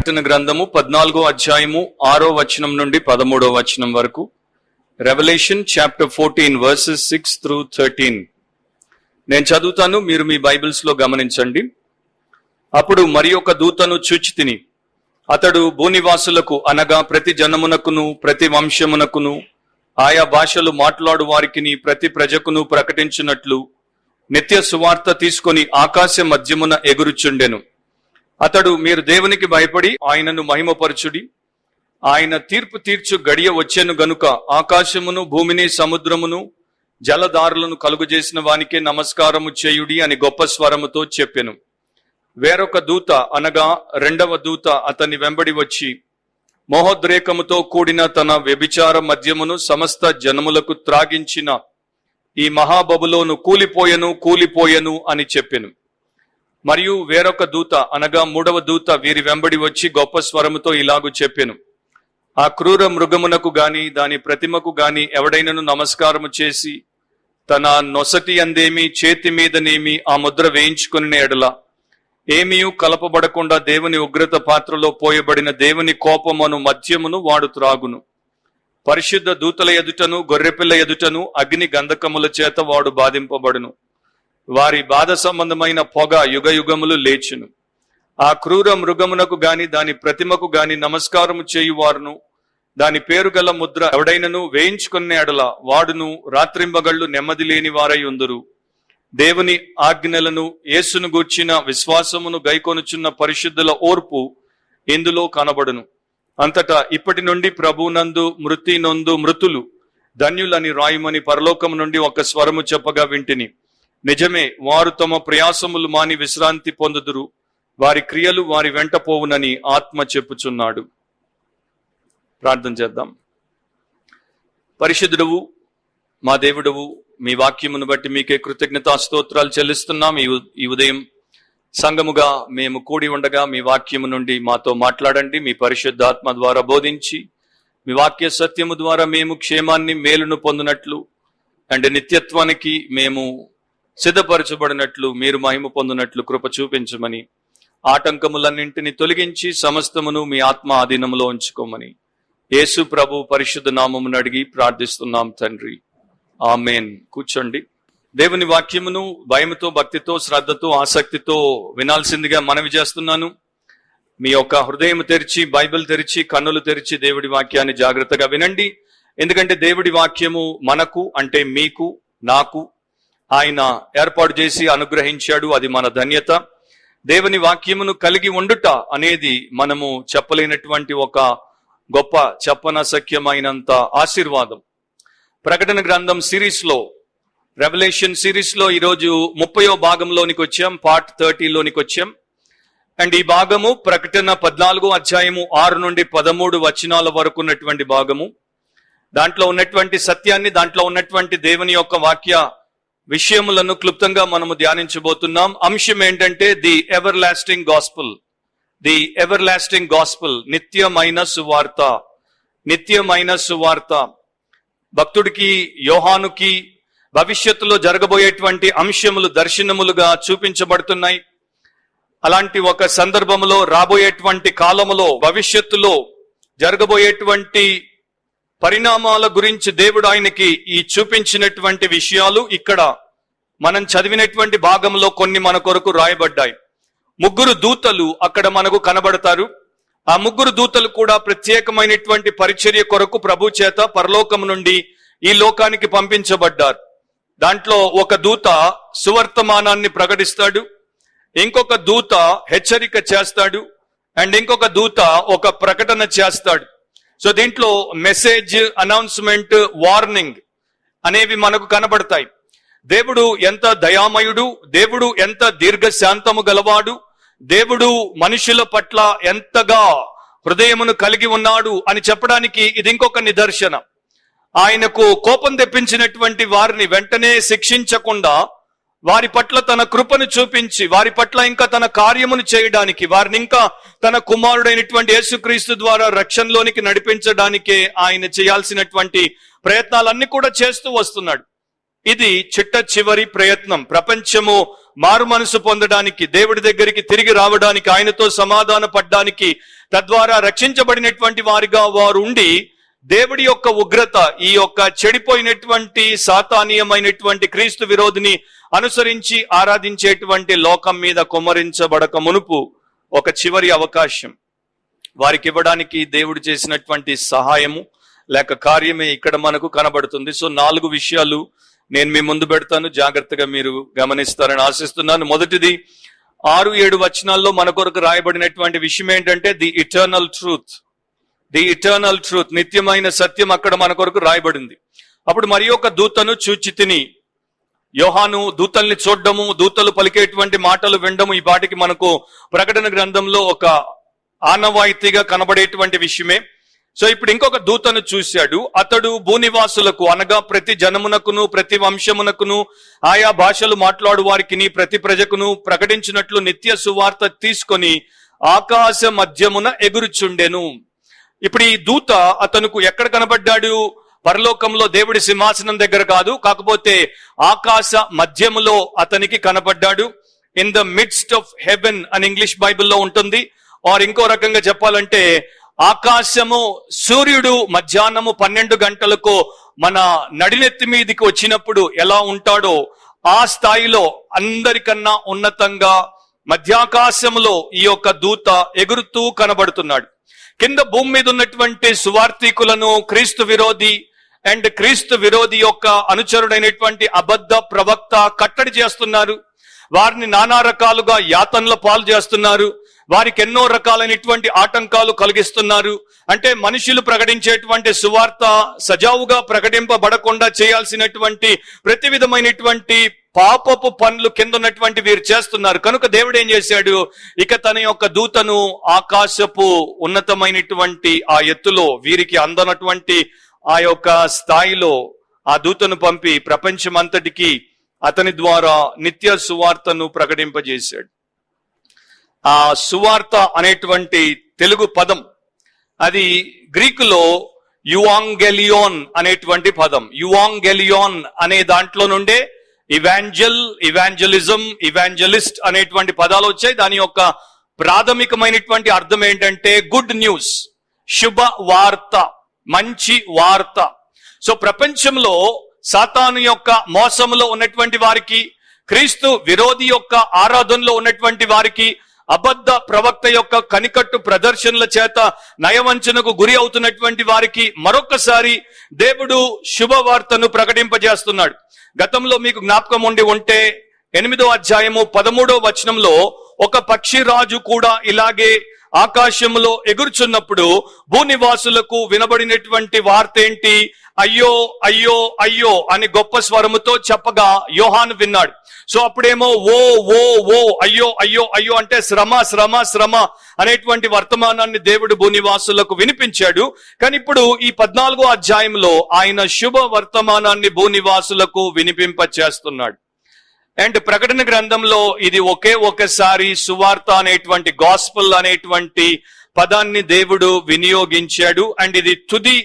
ప్రకటన గ్రంథము 14వ అధ్యాయము 6వ వచనం నుండి 13వ వచనం వరకు. Revelation chapter 14 versus 6 through 13. నేను చదువుతాను, మీరు మీ బైబిల్స్ లో గమనించండి. అప్పుడు మరి ఒక దూతను చూచితిని. అతడు భూనివాసులకు అనగా ప్రతి జనమునకును ప్రతి వంశమునకును ఆయా భాషలు మాట్లాడు వారికిని ప్రతి ప్రజకును ప్రకటించున్నట్లు నిత్య సువార్త తీసుకొని ఆకాశ మధ్యమున ఎగురుచుండెను. అతడు మీరు దేవునికి భయపడి ఆయనను మహిమపరచుడి, ఆయన తీర్పు తీర్చు గడియ వచ్చెను గనుక ఆకాశమును భూమిని సముద్రమును జలధారులను కలుగజేసిన వానికే నమస్కారము చేయుడి అని గొప్ప స్వరముతో చెప్పెను. వేరొక దూత అనగా రెండవ దూత అతని వెంబడి వచ్చి మోహోద్రేకముతో కూడిన తన వ్యభిచార మద్యమును సమస్త జనములకు త్రాగించిన ఈ మహాబబులోను కూలిపోయెను అని చెప్పెను. మరియు వేరొక దూత అనగా మూడవ దూత వీరి వెంబడి వచ్చి గొప్ప స్వరముతో ఇలాగు చెప్పెను. ఆ క్రూర మృగమునకు గాని దాని ప్రతిమకు గాని ఎవడైనను నమస్కారము చేసి తన నొసటి అందేమి చేతి మీదనేమి ఆ ముద్ర వేయించుకుని ఎడల ఏమీయూ కలపబడకుండా దేవుని ఉగ్రత పాత్రలో పోయబడిన దేవుని కోపమును మద్యమును వాడు త్రాగును. పరిశుద్ధ దూతల ఎదుటను గొర్రెపిల్ల ఎదుటను అగ్ని గంధకముల చేత వాడు బాధింపబడును. వారి బాధ సంబంధమైన పొగ యుగ యుగములు లేచును. ఆ క్రూర మృగమునకు గాని దాని ప్రతిమకు గాని నమస్కారము చేయువారును దాని పేరు గల ముద్ర ఎవడైనను వేయించుకునే ఎడల వాడును రాత్రింబగళ్లు నెమ్మది లేని వారై ఉందురు. దేవుని ఆజ్ఞలను యేసును గూర్చిన విశ్వాసమును గైకొనుచున్న పరిశుద్ధుల ఓర్పు ఇందులో కనబడును. అంతటా ఇప్పటి నుండి ప్రభునందు మృతి నొందు మృతులు ధన్యులని రాయమని పరలోకము నుండి ఒక స్వరము చెప్పగా వింటిని. నిజమే, వారు తమ ప్రయాసములు మాని విశ్రాంతి పొందుదురు, వారి క్రియలు వారి వెంట పోవునని ఆత్మ చెప్పుచున్నాడు. ప్రార్థన చేద్దాం. పరిశుద్ధుడవు మా దేవుడవు, మీ వాక్యమును బట్టి మీకే కృతజ్ఞతా స్తోత్రాలు చెల్లిస్తున్నాం. ఈ ఉదయం సంఘముగా మేము కూడి ఉండగా మీ వాక్యము నుండి మాతో మాట్లాడండి. మీ పరిశుద్ధాత్మ ద్వారా బోధించి మీ వాక్య సత్యము ద్వారా మేము క్షేమాన్ని మేలును పొందినట్లు అండ్ నిత్యత్వానికి మేము సిద్ధపరచబడినట్లు మీరు మహిమ పొందినట్లు కృప చూపించమని, ఆటంకములన్నింటినీ తొలగించి సమస్తమును మీ ఆత్మ ఆధీనములో ఉంచుకోమని యేసు ప్రభు పరిశుద్ధ నామమును అడిగి ప్రార్థిస్తున్నాం తండ్రి, ఆమేన్. కూర్చోండి. దేవుని వాక్యమును భయముతో భక్తితో శ్రద్ధతో ఆసక్తితో వినాల్సిందిగా మనవి చేస్తున్నాను. మీ యొక్క హృదయం తెరిచి బైబిల్ తెరిచి కన్నులు తెరిచి దేవుడి వాక్యాన్ని జాగ్రత్తగా వినండి. ఎందుకంటే దేవుడి వాక్యము మనకు అంటే మీకు నాకు ఆయన ఏర్పాటు చేసి అనుగ్రహించాడు. అది మన ధన్యత. దేవుని వాక్యమును కలిగి ఉండుట అనేది మనము చెప్పలేనటువంటి ఒక గొప్ప చెప్పనశక్యమైనంత ఆశీర్వాదం. ప్రకటన గ్రంథం సిరీస్ లో, రెవల్యూషన్ సిరీస్ లో ఈరోజు 30వ భాగంలోనికి వచ్చాం, పార్ట్ 30లోనికి వచ్చాం. అండ్ ఈ భాగము ప్రకటన 14వ అధ్యాయము 6 నుండి 13 వచనాల వరకు ఉన్నటువంటి భాగము. దాంట్లో ఉన్నటువంటి సత్యాన్ని, దాంట్లో ఉన్నటువంటి దేవుని యొక్క వాక్య విషయములను క్లుప్తంగా మనము ధ్యానించబోతున్నాం. అంశం ఏంటంటే the ever lasting gospel. The ever lasting gospel, నిత్యమైన సువార్త. నిత్యమైన సువార్త. భక్తుడికి యోహానుకి భవిష్యత్తులో జరగబోయేటువంటి అంశములు దర్శనములుగా చూపించబడుతున్నాయి. అలాంటి ఒక సందర్భములో, రాబోయేటువంటి కాలములో, భవిష్యత్తులో జరగబోయేటువంటి పరిణామాల గురించి దేవుడు ఆయనకి ఈ చూపించినటువంటి విషయాలు ఇక్కడ మనం చదివినటువంటి భాగంలో కొన్ని మన కొరకు రాయబడ్డాయి. 3 దూతలు అక్కడ మనకు కనబడతారు. ఆ 3 దూతలు కూడా ప్రత్యేకమైనటువంటి పరిచర్య కొరకు ప్రభు చేత పరలోకం నుండి ఈ లోకానికి పంపించబడ్డారు. దాంట్లో ఒక దూత సువర్తమానాన్ని ప్రకటిస్తాడు, ఇంకొక దూత హెచ్చరిక చేస్తాడు, అండ్ ఇంకొక దూత ఒక ప్రకటన చేస్తాడు. సో దీంట్లో మెసేజ్, అనౌన్స్మెంట్, వార్నింగ్ అనేవి మనకు కనబడతాయి. దేవుడు ఎంత దయామయుడు, దేవుడు ఎంత దీర్ఘశాంతము గలవాడు, దేవుడు మనుషుల పట్ల ఎంతగా హృదయమును కలిగి ఉన్నాడు అని చెప్పడానికి ఇది ఇంకొక నిదర్శన. ఆయనకు కోపం తెప్పించినటువంటి వారిని వెంటనే శిక్షించకుండా వారి పట్ల తన కృపను చూపించి వారి పట్ల ఇంకా తన కార్యమును చేయడానికి, వారిని ఇంకా తన కుమారుడైనటువంటి యేసుక్రీస్తు ద్వారా రక్షణలోనికి నడిపించడానికే ఆయన చేయాల్సినటువంటి ప్రయత్నాలన్నీ కూడా చేస్తూ వస్తున్నాడు. ఇది చిట్ట చివరి ప్రయత్నం. ప్రపంచము మారు మనసు పొందడానికి, దేవుడి దగ్గరికి తిరిగి రావడానికి, ఆయనతో సమాధాన పడ్డానికి, తద్వారా రక్షించబడినటువంటి వారిగా వారు ఉండి దేవుడి యొక్క ఉగ్రత ఈ యొక్క చెడిపోయినటువంటి సాతానీయమైనటువంటి క్రీస్తు విరోధిని అనుసరించి ఆరాధించేటువంటి లోకం మీద కుమ్మరించబడక మునుపు ఒక చివరి అవకాశం వారికి ఇవ్వడానికి దేవుడు చేసినటువంటి సహాయము లేక కార్యమే ఇక్కడ మనకు కనబడుతుంది. సో 4 విషయాలు నేను మీ ముందు పెడతాను, జాగ్రత్తగా మీరు గమనిస్తారని ఆశిస్తున్నాను. మొదటిది 6-7 వచనాల్లో మన కొరకు రాయబడినటువంటి విషయం ఏంటంటే the eternal truth. The eternal truth, నిత్యమైన సత్యం అక్కడ మన కొరకు రాయబడింది. అప్పుడు మరి ఒక దూతను చూచితిని. యోహాను దూతల్ని చూడడము, దూతలు పలికేటువంటి మాటలు వినడము ఈ పాటికి మనకు ప్రకటన గ్రంథంలో ఒక ఆనవాయితీగా కనబడేటువంటి విషయమే. సో ఇప్పుడు ఇంకొక దూతను చూశాడు. అతడు భూనివాసులకు అనగా ప్రతి జనమునకును ప్రతి వంశమునకును ఆయా భాషలు మాట్లాడు వారికి ప్రతి ప్రజకును ప్రకటించినట్లు నిత్య సువార్త తీసుకొని ఆకాశ మధ్యమున ఎగురుచుండెను. ఇప్పుడు ఈ దూత అతనుకు ఎక్కడ కనబడ్డాడు? పరలోకంలో దేవుడి సింహాసనం దగ్గర కాదు, కాకపోతే ఆకాశ మధ్యములో అతనికి కనబడ్డాడు. In the midst of heaven అని ఇంగ్లీష్ బైబిల్లో ఉంటుంది. ఆర్ ఇంకో రకంగా చెప్పాలంటే ఆకాశము, సూర్యుడు మధ్యాహ్నము 12 గంటలకు మన నడినెత్తి మీదికి వచ్చినప్పుడు ఎలా ఉంటాడో ఆ స్థాయిలో అందరికన్నా ఉన్నతంగా మధ్యాకాశములో ఈ యొక్క దూత ఎగురుతూ కనబడుతున్నాడు. కింద భూమి మీద ఉన్నటువంటి సువార్థికులను క్రీస్తు విరోధి అండ్ క్రీస్తు విరోధి యొక్క అనుచరుడైనటువంటి అబద్ధ ప్రవక్త కట్టడి చేస్తున్నారు. వారిని నానా రకాలుగా యాతనల పాలు చేస్తున్నారు. వారికి ఎన్నో రకాలైనటువంటి ఆటంకాలు కలిగిస్తున్నారు. అంటే మనుషులు ప్రకటించేటువంటి సువార్త సజావుగా ప్రకటింపబడకుండా చేయాల్సినటువంటి ప్రతి విధమైనటువంటి పాపపు పనులు కింద ఉన్నటువంటి వీరు చేస్తున్నారు. కనుక దేవుడు ఏం చేశాడు? ఇక తన యొక్క దూతను ఆకాశపు ఉన్నతమైనటువంటి ఆ ఎత్తులో వీరికి అందనటువంటి ఆ యొక్క స్థాయిలో ఆ దూతను పంపి ప్రపంచమంతటికి అతని ద్వారా నిత్య సువార్తను ప్రకటింపజేశాడు. ఆ సువార్త అనేటువంటి తెలుగు పదం అది గ్రీకులో యువాంగెలియోన్ అనేటువంటి పదం. యువాంగెలియోన్ అనే దాంట్లో నుండే ఇవాంజల్, ఇవాంజలిజం, ఇవాంజలిస్ట్ అనేటువంటి పదాలు వచ్చాయి. దాని యొక్క ప్రాథమికమైనటువంటి అర్థం ఏంటంటే గుడ్ న్యూస్, శుభ వార్త, మంచి వార్త. సో ప్రపంచంలో సాతాను యొక్క మోసములో ఉన్నటువంటి వారికి, క్రీస్తు విరోధి యొక్క ఆరాధనలో ఉన్నటువంటి వారికి, అబద్ధ ప్రవక్త యొక్క కనికట్టు ప్రదర్శనల చేత నయవంచనకు గురి అవుతున్నటువంటి వారికి మరొకసారి దేవుడు శుభవార్తను ప్రకటింపజేస్తున్నాడు. గతంలో మీకు జ్ఞాపకం ఉండి ఉంటే 8వ అధ్యాయము 13వ వచనంలో ఒక పక్షిరాజు కూడా ఇలాగే ఆకాశంలో ఎగురుచున్నప్పుడు భూనివాసులకు వినబడినటువంటి వార్త ఏంటి? అయ్యో అయ్యో అయ్యో అని గొప్ప స్వరముతో చెప్పగా యోహాను విన్నాడు. సో అప్పుడేమో ఓ ఓ ఓ అయ్యో అయ్యో అయ్యో అంటే శ్రమ శ్రమ శ్రమ అనేటువంటి వర్తమానాన్ని దేవుడు భూనివాసులకు వినిపించాడు. కానీ ఇప్పుడు ఈ 14వ అధ్యాయంలో ఆయన శుభ వర్తమానాన్ని భూనివాసులకు వినిపింప చేస్తున్నాడు. అండ్ ప్రకటన గ్రంథంలో ఇది ఒకసారి సువార్త అనేటువంటి గాస్పల్ అనేటువంటి పదాన్ని దేవుడు వినియోగించాడు. అండ్ ఇది తుది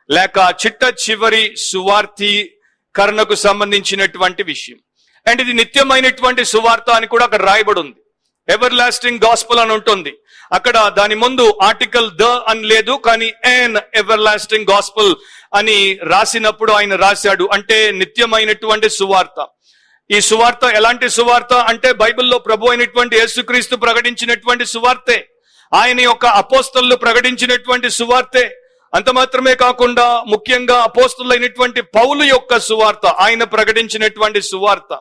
లేక చిట్ట చివరి సువార్థీకరణకు సంబంధించినటువంటి విషయం. అండ్ ఇది నిత్యమైనటువంటి సువార్త అని కూడా అక్కడ రాయబడి ఉంది. ఎవర్ లాస్టింగ్ గాస్పల్ అని ఉంటుంది. అక్కడ దాని ముందు ఆర్టికల్ ద అని లేదు, కానీ ఎన్ ఎవర్ లాస్టింగ్ గాస్పల్ అని రాసినప్పుడు ఆయన రాశాడు. అంటే నిత్యమైనటువంటి సువార్త. ఈ సువార్త ఎలాంటి సువార్త అంటే బైబిల్లో ప్రభు అయినటువంటి యేసుక్రీస్తు ప్రకటించినటువంటి సువార్తే, ఆయన యొక్క అపోస్తలు ప్రకటించినటువంటి సువార్తే. అంత మాత్రమే కాకుండా ముఖ్యంగా అపోస్తలులైనటువంటి పౌలు యొక్క సువార్త, ఆయన ప్రకటించినటువంటి సువార్త.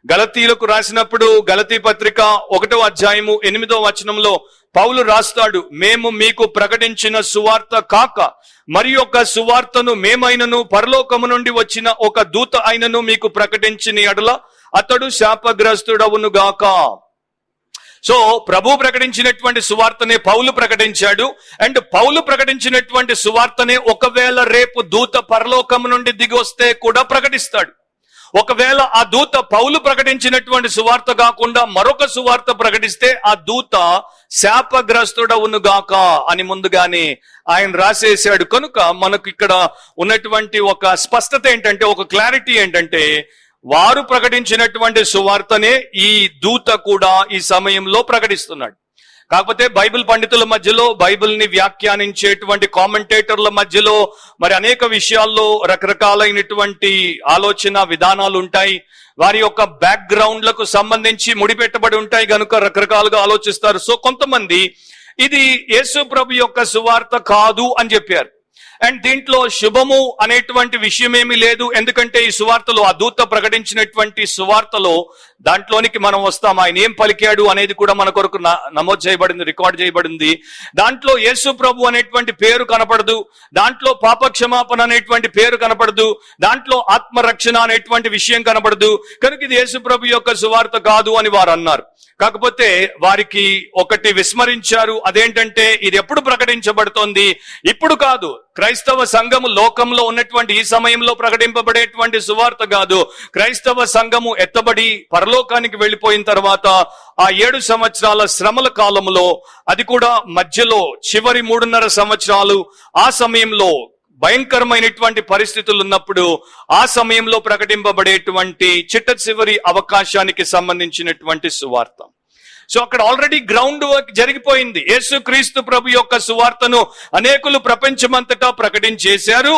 గలతీయులకు రాసినప్పుడు గలతీ పత్రిక 1వ అధ్యాయము 8వ వచనంలో పౌలు రాస్తాడు, మేము మీకు ప్రకటించిన సువార్త కాక మరి ఒక సువార్తను మేమైనను పరలోకము నుండి వచ్చిన ఒక దూత అయినను మీకు ప్రకటించిన ఎడల అతడు శాపగ్రస్తుడవును గాక. సో ప్రభు ప్రకటించినటువంటి సువార్తనే పౌలు ప్రకటించాడు. అండ్ పౌలు ప్రకటించినటువంటి సువార్తనే ఒకవేళ రేపు దూత పరలోకము నుండి దిగి వస్తే కూడా ప్రకటిస్తాడు. ఒకవేళ ఆ దూత పౌలు ప్రకటించినటువంటి సువార్త కాకుండా మరొక సువార్త ప్రకటిస్తే ఆ దూత శాపగ్రస్తుడవునుగాక అని ముందుగానే ఆయన రాసేసాడు. కనుక మనకు ఇక్కడ ఉన్నటువంటి ఒక స్పష్టత ఏంటంటే, ఒక క్లారిటీ ఏంటంటే, వారు ప్రకటించినటువంటి సువార్తనే ఈ దూత కూడా ఈ సమయంలో ప్రకటిస్తున్నాడు. కాకపోతే బైబిల్ పండితుల మధ్యలో, బైబిల్ని వ్యాఖ్యానించేటువంటి కామెంటేటర్ల మధ్యలో మరి అనేక విషయాల్లో రకరకాలైనటువంటి ఆలోచన విధానాలు ఉంటాయి. వారి యొక్క బ్యాక్గ్రౌండ్లకు సంబంధించి ముడిపెట్టబడి ఉంటాయి గనుక రకరకాలుగా ఆలోచిస్తారు. సో కొంతమంది ఇది యేసు ప్రభు యొక్క సువార్త కాదు అని చెప్పారు. అండ్ దీంట్లో శుభము అనేటువంటి విషయం ఏమీ లేదు. ఎందుకంటే ఈ సువార్తలో, ఆ దూత ప్రకటించినటువంటి సువార్తలో దాంట్లోనికి మనం వస్తాం. ఆయన ఏం పలికాడు అనేది కూడా మన కొరకు నమోదు చేయబడింది, రికార్డ్ చేయబడింది. దాంట్లో యేసు ప్రభు అనేటువంటి పేరు కనపడదు, దాంట్లో పాప క్షమాపణ అనేటువంటి పేరు కనపడదు, దాంట్లో ఆత్మరక్షణ అనేటువంటి విషయం కనపడదు. కనుక ఇది యేసు ప్రభు యొక్క సువార్త కాదు అని వారు అన్నారు. కాకపోతే వారికి ఒకటి విస్మరించారు. అదేంటంటే, ఇది ఎప్పుడు ప్రకటించబడుతోంది? ఇప్పుడు కాదు. క్రైస్తవ సంఘము లోకంలో ఉన్నటువంటి ఈ సమయంలో ప్రకటింపబడేటువంటి సువార్త కాదు. క్రైస్తవ సంఘము ఎత్తబడి పరలోకానికి వెళ్లిపోయిన తర్వాత ఆ 7 సంవత్సరాల శ్రమల కాలంలో, అది కూడా మధ్యలో చివరి 3.5 సంవత్సరాలు, ఆ సమయంలో భయంకరమైనటువంటి పరిస్థితులు ఉన్నప్పుడు ఆ సమయంలో ప్రకటింపబడేటువంటి చిట్ట చివరి అవకాశానికి సంబంధించినటువంటి సువార్త. సో అక్కడ ఆల్రెడీ గ్రౌండ్ వర్క్ జరిగిపోయింది. యేసుక్రీస్తు ప్రభు యొక్క సువార్తను అనేకులు ప్రపంచమంతటా ప్రకటించేశారు.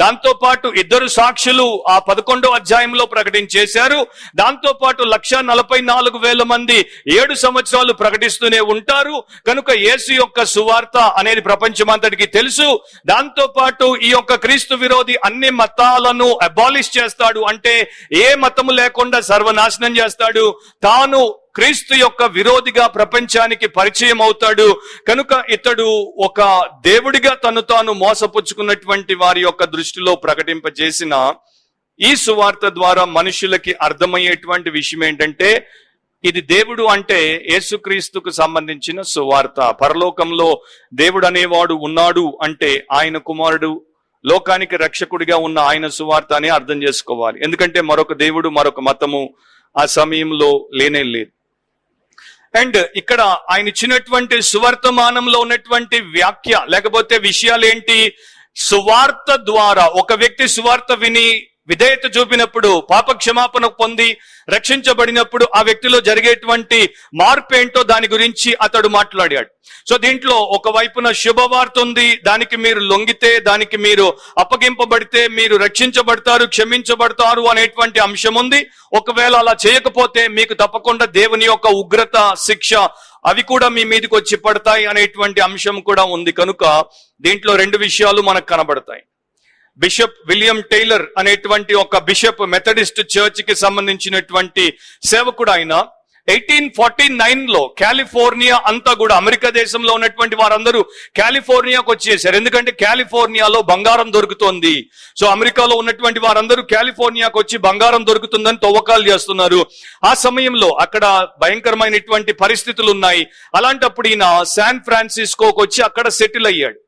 దాంతో పాటు 2 సాక్షులు ఆ 11వ అధ్యాయంలో ప్రకటించేశారు. దాంతో పాటు 1,44,000 మంది 7 సంవత్సరాలు ప్రకటిస్తూనే ఉంటారు. కనుక యేసు యొక్క సువార్త అనేది ప్రపంచమంతటికి తెలుసు. దాంతో పాటు ఈ యొక్క క్రీస్తు విరోధి అన్ని మతాలను అబాలిష్ చేస్తాడు, అంటే ఏ మతము లేకుండా సర్వనాశనం చేస్తాడు. తాను క్రీస్తు యొక్క విరోధిగా ప్రపంచానికి పరిచయం అవుతాడు. కనుక ఇతడు ఒక దేవుడిగా తను తాను మోసపుచ్చుకున్నటువంటి వారి యొక్క దృష్టిలో ప్రకటింపజేసిన ఈ సువార్త ద్వారా మనుషులకి అర్థమయ్యేటువంటి విషయం ఏంటంటే, ఇది దేవుడు అంటే యేసుక్రీస్తుకు సంబంధించిన సువార్త. పరలోకంలో దేవుడు అనేవాడు ఉన్నాడు అంటే ఆయన కుమారుడు లోకానికి రక్షకుడిగా ఉన్న ఆయన సువార్త అని అర్థం చేసుకోవాలి. ఎందుకంటే మరొక దేవుడు, మరొక మతము ఆ సమయంలో లేనే లేదు. అండ్ ఇక్కడ ఆయన ఇచ్చినటువంటి సువర్తమానంలో ఉన్నటువంటి వ్యాఖ్య లేకపోతే విషయాలు ఏంటి? సువార్త ద్వారా ఒక వ్యక్తి సువార్త విని విధేయత చూపినప్పుడు, పాప క్షమాపణ పొంది రక్షించబడినప్పుడు ఆ వ్యక్తిలో జరిగేటువంటి మార్పు ఏంటో దాని గురించి అతడు మాట్లాడాడు. సో దీంట్లో ఒకవైపున శుభవార్త ఉంది, దానికి మీరు లొంగితే, దానికి మీరు అప్పగింపబడితే మీరు రక్షించబడతారు, క్షమించబడతారు అనేటువంటి అంశం ఉంది. ఒకవేళ అలా చేయకపోతే మీకు తప్పకుండా దేవుని యొక్క ఉగ్రత, శిక్ష అవి కూడా మీ మీదకి వచ్చి పడతాయి అనేటువంటి అంశం కూడా ఉంది. కనుక దీంట్లో 2 విషయాలు మనకు కనబడతాయి. బిషప్ విలియం టైలర్ అనేటువంటి ఒక బిషప్ మెథడిస్ట్ చర్చ్ కి సంబంధించినటువంటి సేవకుడు. ఆయన 1849లో కాలిఫోర్నియా అంతా కూడా, అమెరికా దేశంలో ఉన్నటువంటి వారందరూ కాలిఫోర్నియాకు వచ్చేసారు. ఎందుకంటే కాలిఫోర్నియాలో బంగారం దొరుకుతోంది. సో అమెరికాలో ఉన్నటువంటి వారందరూ కాలిఫోర్నియాకు వచ్చి బంగారం దొరుకుతుందని తవ్వకాలు చేస్తున్నారు. ఆ సమయంలో అక్కడ భయంకరమైనటువంటి పరిస్థితులు ఉన్నాయి. అలాంటప్పుడు ఈయన శాన్ ఫ్రాన్సిస్కోకి వచ్చి అక్కడ సెటిల్ అయ్యాడు.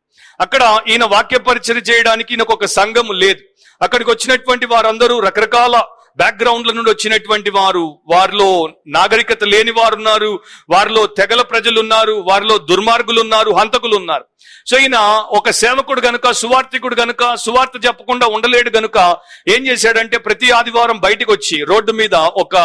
అక్కడ ఈయన వాక్య పరిచయం చేయడానికి ఈయనకు ఒక సంఘం లేదు. అక్కడికి వచ్చినటువంటి వారందరూ రకరకాల బ్యాక్గ్రౌండ్ల నుండి వచ్చినటువంటి వారు, వారిలో నాగరికత లేని వారు ఉన్నారు, వారిలో తెగల ప్రజలు ఉన్నారు, వారిలో దుర్మార్గులు ఉన్నారు, హంతకులు ఉన్నారు. సో ఈయన ఒక సేవకుడు గనుక, సువార్థికుడు గనుక, సువార్త చెప్పకుండా ఉండలేడు గనుక ఏం చేశాడంటే, ప్రతి ఆదివారం బయటకు వచ్చి రోడ్డు మీద ఒక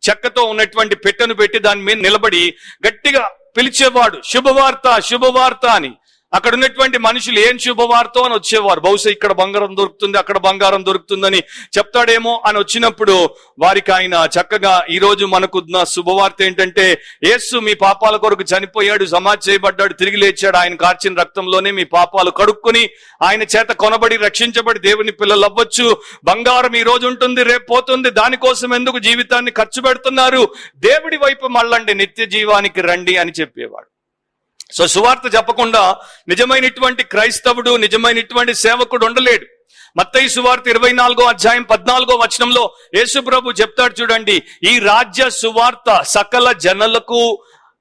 చెక్కతో ఉన్నటువంటి పెట్టెను పెట్టి దాని మీద నిలబడి గట్టిగా పిలిచేవాడు, శుభవార్త, శుభవార్త అని. అక్కడ ఉన్నటువంటి మనుషులు ఏం శుభవార్త అని వచ్చేవారు. బహుశా ఇక్కడ బంగారం దొరుకుతుంది, అక్కడ బంగారం దొరుకుతుందని చెప్తాడేమో అని వచ్చినప్పుడు వారికి ఆయన చక్కగా, ఈ రోజు మనకున్న శుభవార్త ఏంటంటే, యేసు మీ పాపాల కొరకు చనిపోయాడు, సమాధి చేయబడ్డాడు, తిరిగి లేచాడు, ఆయన కార్చిన రక్తంలోనే మీ పాపాలు కడుక్కుని ఆయన చేత కొనబడి రక్షించబడి దేవుని పిల్లలు అవ్వచ్చు. బంగారం ఈ రోజు ఉంటుంది, రేపు పోతుంది, దానికోసం ఎందుకు జీవితాన్ని ఖర్చు పెడుతున్నారు? దేవుడి వైపు మళ్ళండి, నిత్య జీవానికి రండి అని చెప్పేవాడు. సో సువార్త చెప్పకుండా నిజమైనటువంటి క్రైస్తవుడు, నిజమైనటువంటి సేవకుడు ఉండలేడు. మత్తయి సువార్త 24వ అధ్యాయం 14వ వచనంలో యేసు ప్రభు చెప్తాడు చూడండి, ఈ రాజ్య సువార్త సకల జనులకు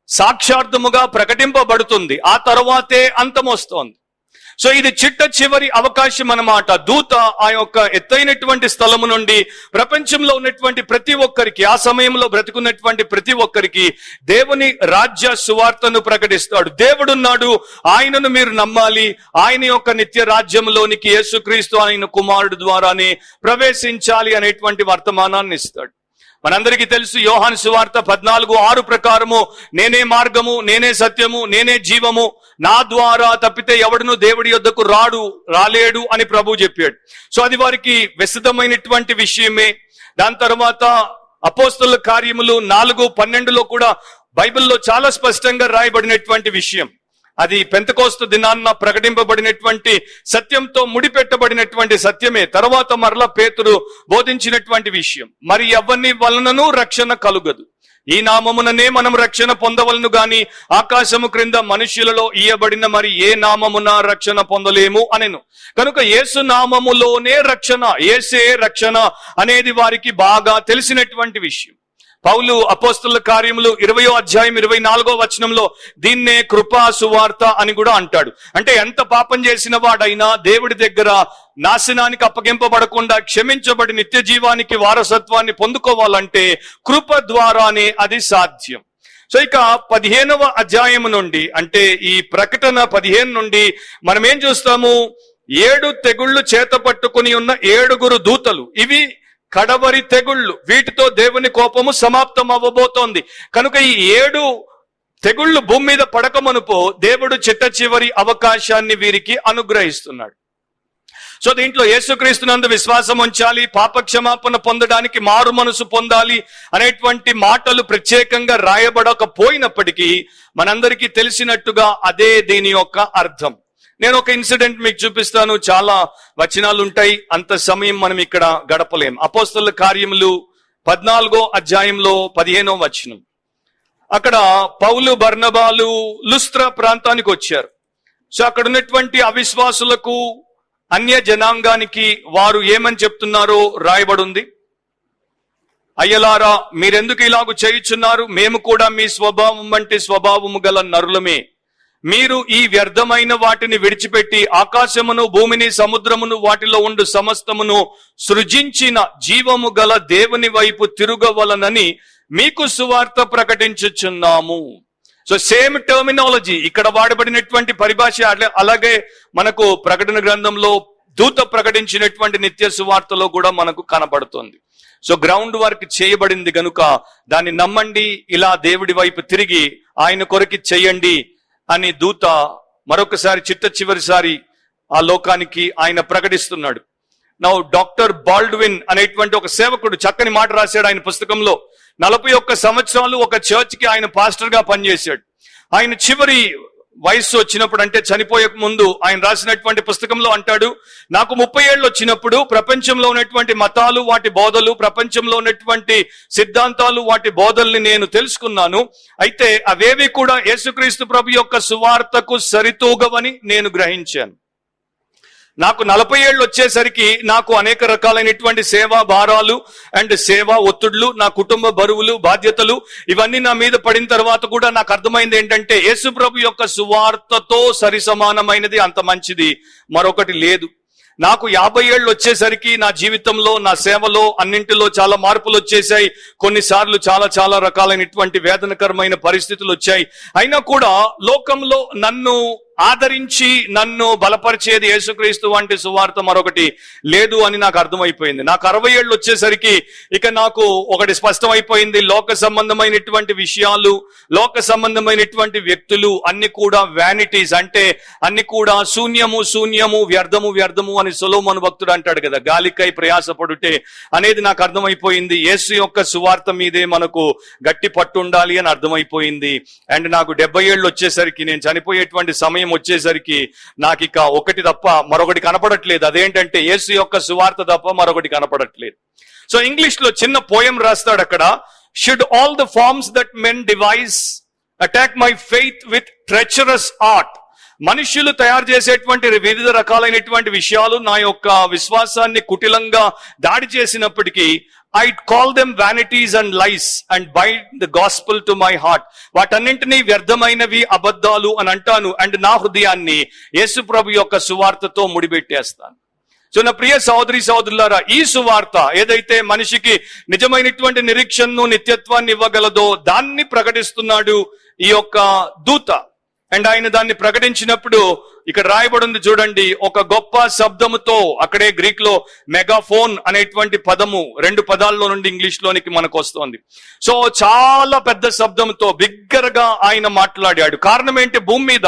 సాక్షార్థముగా ప్రకటింపబడుతుంది, ఆ తర్వాతే అంతం వస్తోంది. సో ఇది చిట్ట చివరి అవకాశం అన్నమాట. దూత ఆ యొక్క ఎత్తైనటువంటి స్థలము నుండి ప్రపంచంలో ఉన్నటువంటి ప్రతి ఒక్కరికి, ఆ సమయంలో బ్రతుకున్నటువంటి ప్రతి ఒక్కరికి దేవుని రాజ్య సువార్తను ప్రకటిస్తాడు. దేవుడున్నాడు, ఆయనను మీరు నమ్మాలి, ఆయన యొక్క నిత్య రాజ్యంలోనికి యేసుక్రీస్తు ఆయన కుమారుడు ద్వారానే ప్రవేశించాలి అనేటువంటి వర్తమానాన్ని ఇస్తాడు. మనందరికీ తెలుసు యోహాను సువార్త 14:6 ప్రకారము నేనే మార్గము, నేనే సత్యము, నేనే జీవము, నా ద్వారా తప్పితే ఎవడును దేవుడి యొద్దకు రాలేడు అని ప్రభు చెప్పాడు. సో అది వారికి విశదమైనటువంటి విషయమే. దాని తర్వాత అపోస్తలుల కార్యములు 4:12లో కూడా బైబిల్లో చాలా స్పష్టంగా రాయబడినటువంటి విషయం. అది పెంతెకోస్తు దినాన్న ప్రకటింపబడినటువంటి సత్యంతో ముడిపెట్టబడినటువంటి సత్యమే. తర్వాత మరలా పేతురు బోధించినటువంటి విషయం. మరి ఎవరిని వలనను రక్షణ కలుగదు, ఈ నామముననే మనం రక్షణ పొందవలను గాని ఆకాశము క్రింద మనుష్యులలో ఇయ్యబడిన మరి ఏ నామమున రక్షణ పొందలేము అనెను. కనుక యేసు నామములోనే రక్షణ, యేసే రక్షణ అనేది వారికి బాగా తెలిసినటువంటి విషయం. పౌలు అపోస్తలుల కార్యములు 20వ అధ్యాయం 24వ వచనంలో దీన్నే కృపా సువార్త అని కూడా అంటాడు. అంటే ఎంత పాపం చేసిన వాడైనా దేవుడి దగ్గర నాశనానికి అప్పగింపబడకుండా క్షమించబడి నిత్య జీవానికి వారసత్వాన్ని పొందుకోవాలంటే కృప ద్వారానే అది సాధ్యం. సో ఇక 15వ అధ్యాయం నుండి, అంటే ఈ ప్రకటన 15 నుండి మనం ఏం చూస్తాము? 7 తెగుళ్లు చేత పట్టుకుని ఉన్న 7 దూతలు. ఇవి కడవరి తెగుళ్ళు, వీటితో దేవుని కోపము సమాప్తం అవ్వబోతోంది. కనుక ఈ 7 తెగుళ్ళు భూమి మీద పడకమనుపో దేవుడు చిట్ట చివరి అవకాశాన్ని వీరికి అనుగ్రహిస్తున్నాడు. సో దీంట్లో యేసుక్రీస్తునందు విశ్వాసం ఉంచాలి, పాపక్షమాపణ పొందడానికి మారు మనసు పొందాలి అనేటువంటి మాటలు ప్రత్యేకంగా రాయబడకపోయినప్పటికీ మనందరికీ తెలిసినట్టుగా అదే దీని యొక్క అర్థం. నేను ఒక ఇన్సిడెంట్ మీకు చూపిస్తాను. చాలా వచనాలు ఉంటాయి, అంత సమయం మనం ఇక్కడ గడపలేం. అపోస్తలుల కార్యములు 14వ అధ్యాయంలో 15వ వచనం. అక్కడ పౌలు బర్నబాలు లుస్త్రా ప్రాంతానికి వచ్చారు. సో అక్కడ ఉన్నటువంటి అవిశ్వాసులకు, అన్య జనాంగానికి వారు ఏమని చెప్తున్నారో రాయబడింది. అయ్యలారా, మీరెందుకు ఇలాగూ చేయుచున్నారు? మేము కూడా మీ స్వభావం వంటి స్వభావము గల నరులమే. మీరు ఈ వ్యర్థమైన వాటిని విడిచిపెట్టి ఆకాశమును, భూమిని, సముద్రమును, వాటిలో ఉండు సమస్తమును సృజించిన జీవము గల దేవుని వైపు తిరుగవలనని మీకు సువార్త ప్రకటించుచున్నాము. సో సేమ్ టర్మినాలజీ ఇక్కడ వాడబడినటువంటి పరిభాష అలాగే మనకు ప్రకటన గ్రంథంలో దూత ప్రకటించినటువంటి నిత్య సువార్తలో కూడా మనకు కనబడుతుంది. సో గ్రౌండ్ వర్క్ చేయబడింది గనుక దాన్ని నమ్మండి, ఇలా దేవుడి వైపు తిరిగి ఆయన కొరకు చెయ్యండి అని దూత మరొకసారి చిట్ట చివరిసారి ఆ లోకానికి ఆయన ప్రకటిస్తున్నాడు. నౌ డాక్టర్ బాల్డ్విన్ అనేటువంటి ఒక సేవకుడు చక్కని మాట రాశాడు ఆయన పుస్తకంలో. 41 సంవత్సరాలు ఒక చర్చ్ కి ఆయన పాస్టర్ గా పనిచేశాడు. ఆయన చివరి వయస్సు వచ్చినప్పుడు, అంటే చనిపోయే ముందు ఆయన రాసినటువంటి పుస్తకంలో అంటాడు, నాకు 30 ఏళ్ళు వచ్చినప్పుడు ప్రపంచంలో ఉన్నటువంటి మతాలు, వాటి బోధలు, ప్రపంచంలో ఉన్నటువంటి సిద్ధాంతాలు, వాటి బోధల్ని నేను తెలుసుకున్నాను. అయితే అవేవి కూడా యేసుక్రీస్తు ప్రభు యొక్క సువార్తకు సరితూగవని నేను గ్రహించాను. నాకు 40 ఏళ్ళు వచ్చేసరికి నాకు అనేక రకాలైనటువంటి సేవా భారాలు అండ్ సేవా ఒత్తిళ్లు, నా కుటుంబ బరువులు, బాధ్యతలు ఇవన్నీ నా మీద పడిన తర్వాత కూడా నాకు అర్థమైంది ఏంటంటే యేసు ప్రభు యొక్క సువార్తతో సరి సమానమైనది, అంత మంచిది మరొకటి లేదు. నాకు 50 ఏళ్ళు వచ్చేసరికి నా జీవితంలో, నా సేవలో, అన్నింటిలో చాలా మార్పులు వచ్చేసాయి. కొన్నిసార్లు చాలా చాలా రకాలైనటువంటి వేదనకరమైన పరిస్థితులు వచ్చాయి. అయినా కూడా లోకంలో నన్ను ఆదరించి నన్ను బలపరిచేది యేసుక్రీస్తు వంటి సువార్త మరొకటి లేదు అని నాకు అర్థమైపోయింది. నాకు 60 ఏళ్ళు వచ్చేసరికి ఇక నాకు ఒకటి స్పష్టమైపోయింది, లోక సంబంధమైనటువంటి విషయాలు, లోక సంబంధమైనటువంటి వ్యక్తులు అన్ని కూడా వ్యానిటీస్, అంటే అన్ని కూడా శూన్యము, శూన్యము, వ్యర్థము, వ్యర్థము అని సొలొమోను భక్తుడు అంటాడు కదా, గాలికై ప్రయాసపడుటే అనేది నాకు అర్థమైపోయింది. యేసు యొక్క సువార్త మీదే మనకు గట్టి పట్టు ఉండాలి అని అర్థమైపోయింది. అండ్ నాకు 70 ఏళ్ళు వచ్చేసరికి, నేను చనిపోయేటువంటి సమయం వచ్చేసరికి నాకు ఇక ఒకటి తప్ప మరొకటి కనపడట్లేదు. అదేంటంటే యేసు యొక్క సువార్త తప్ప మరొకటి కనపడట్లేదు. సో ఇంగ్లీష్ లో చిన్న పోయం రాస్తాడు అక్కడ, should all the forms that men devise attack my faith with treacherous art, మనుష్యులు తయారు చేసేటువంటి వివిధ రకాలైనటువంటి విషయాలు నా యొక్క విశ్వాసాన్ని కుటిలంగా దాడి చేసినప్పటికీ I call them vanities and lies and bind the gospel to my heart. వాటన్నింటినీ వ్యర్థమైనవి, అబద్ధాలు అని అంటాను. అండ్ నా హృదయాన్ని యేసు ప్రభు యొక్క సువార్తతో ముడిపెట్టేస్తాను. సో నా ప్రియ సహోదరి సహోదరులారా, ఈ సువార్త ఏదైతే మనిషికి నిజమైనటువంటి నిరీక్షణను, నిత్యత్వాన్ని ఇవ్వగలదో దాన్ని ప్రకటిస్తున్నాడు ఈ యొక్క దూత. అండ్ ఆయన దాన్ని ప్రకటించినప్పుడు ఇక్కడ రాయబడింది చూడండి, ఒక గొప్ప శబ్దముతో. అక్కడే గ్రీక్ లో మెగాఫోన్ అనేటువంటి పదము 2 పదాల్లో నుండి ఇంగ్లీష్ లోనికి మనకు వస్తోంది. సో చాలా పెద్ద శబ్దంతో బిగ్గరగా ఆయన మాట్లాడాడు. కారణం ఏంటి? భూమి మీద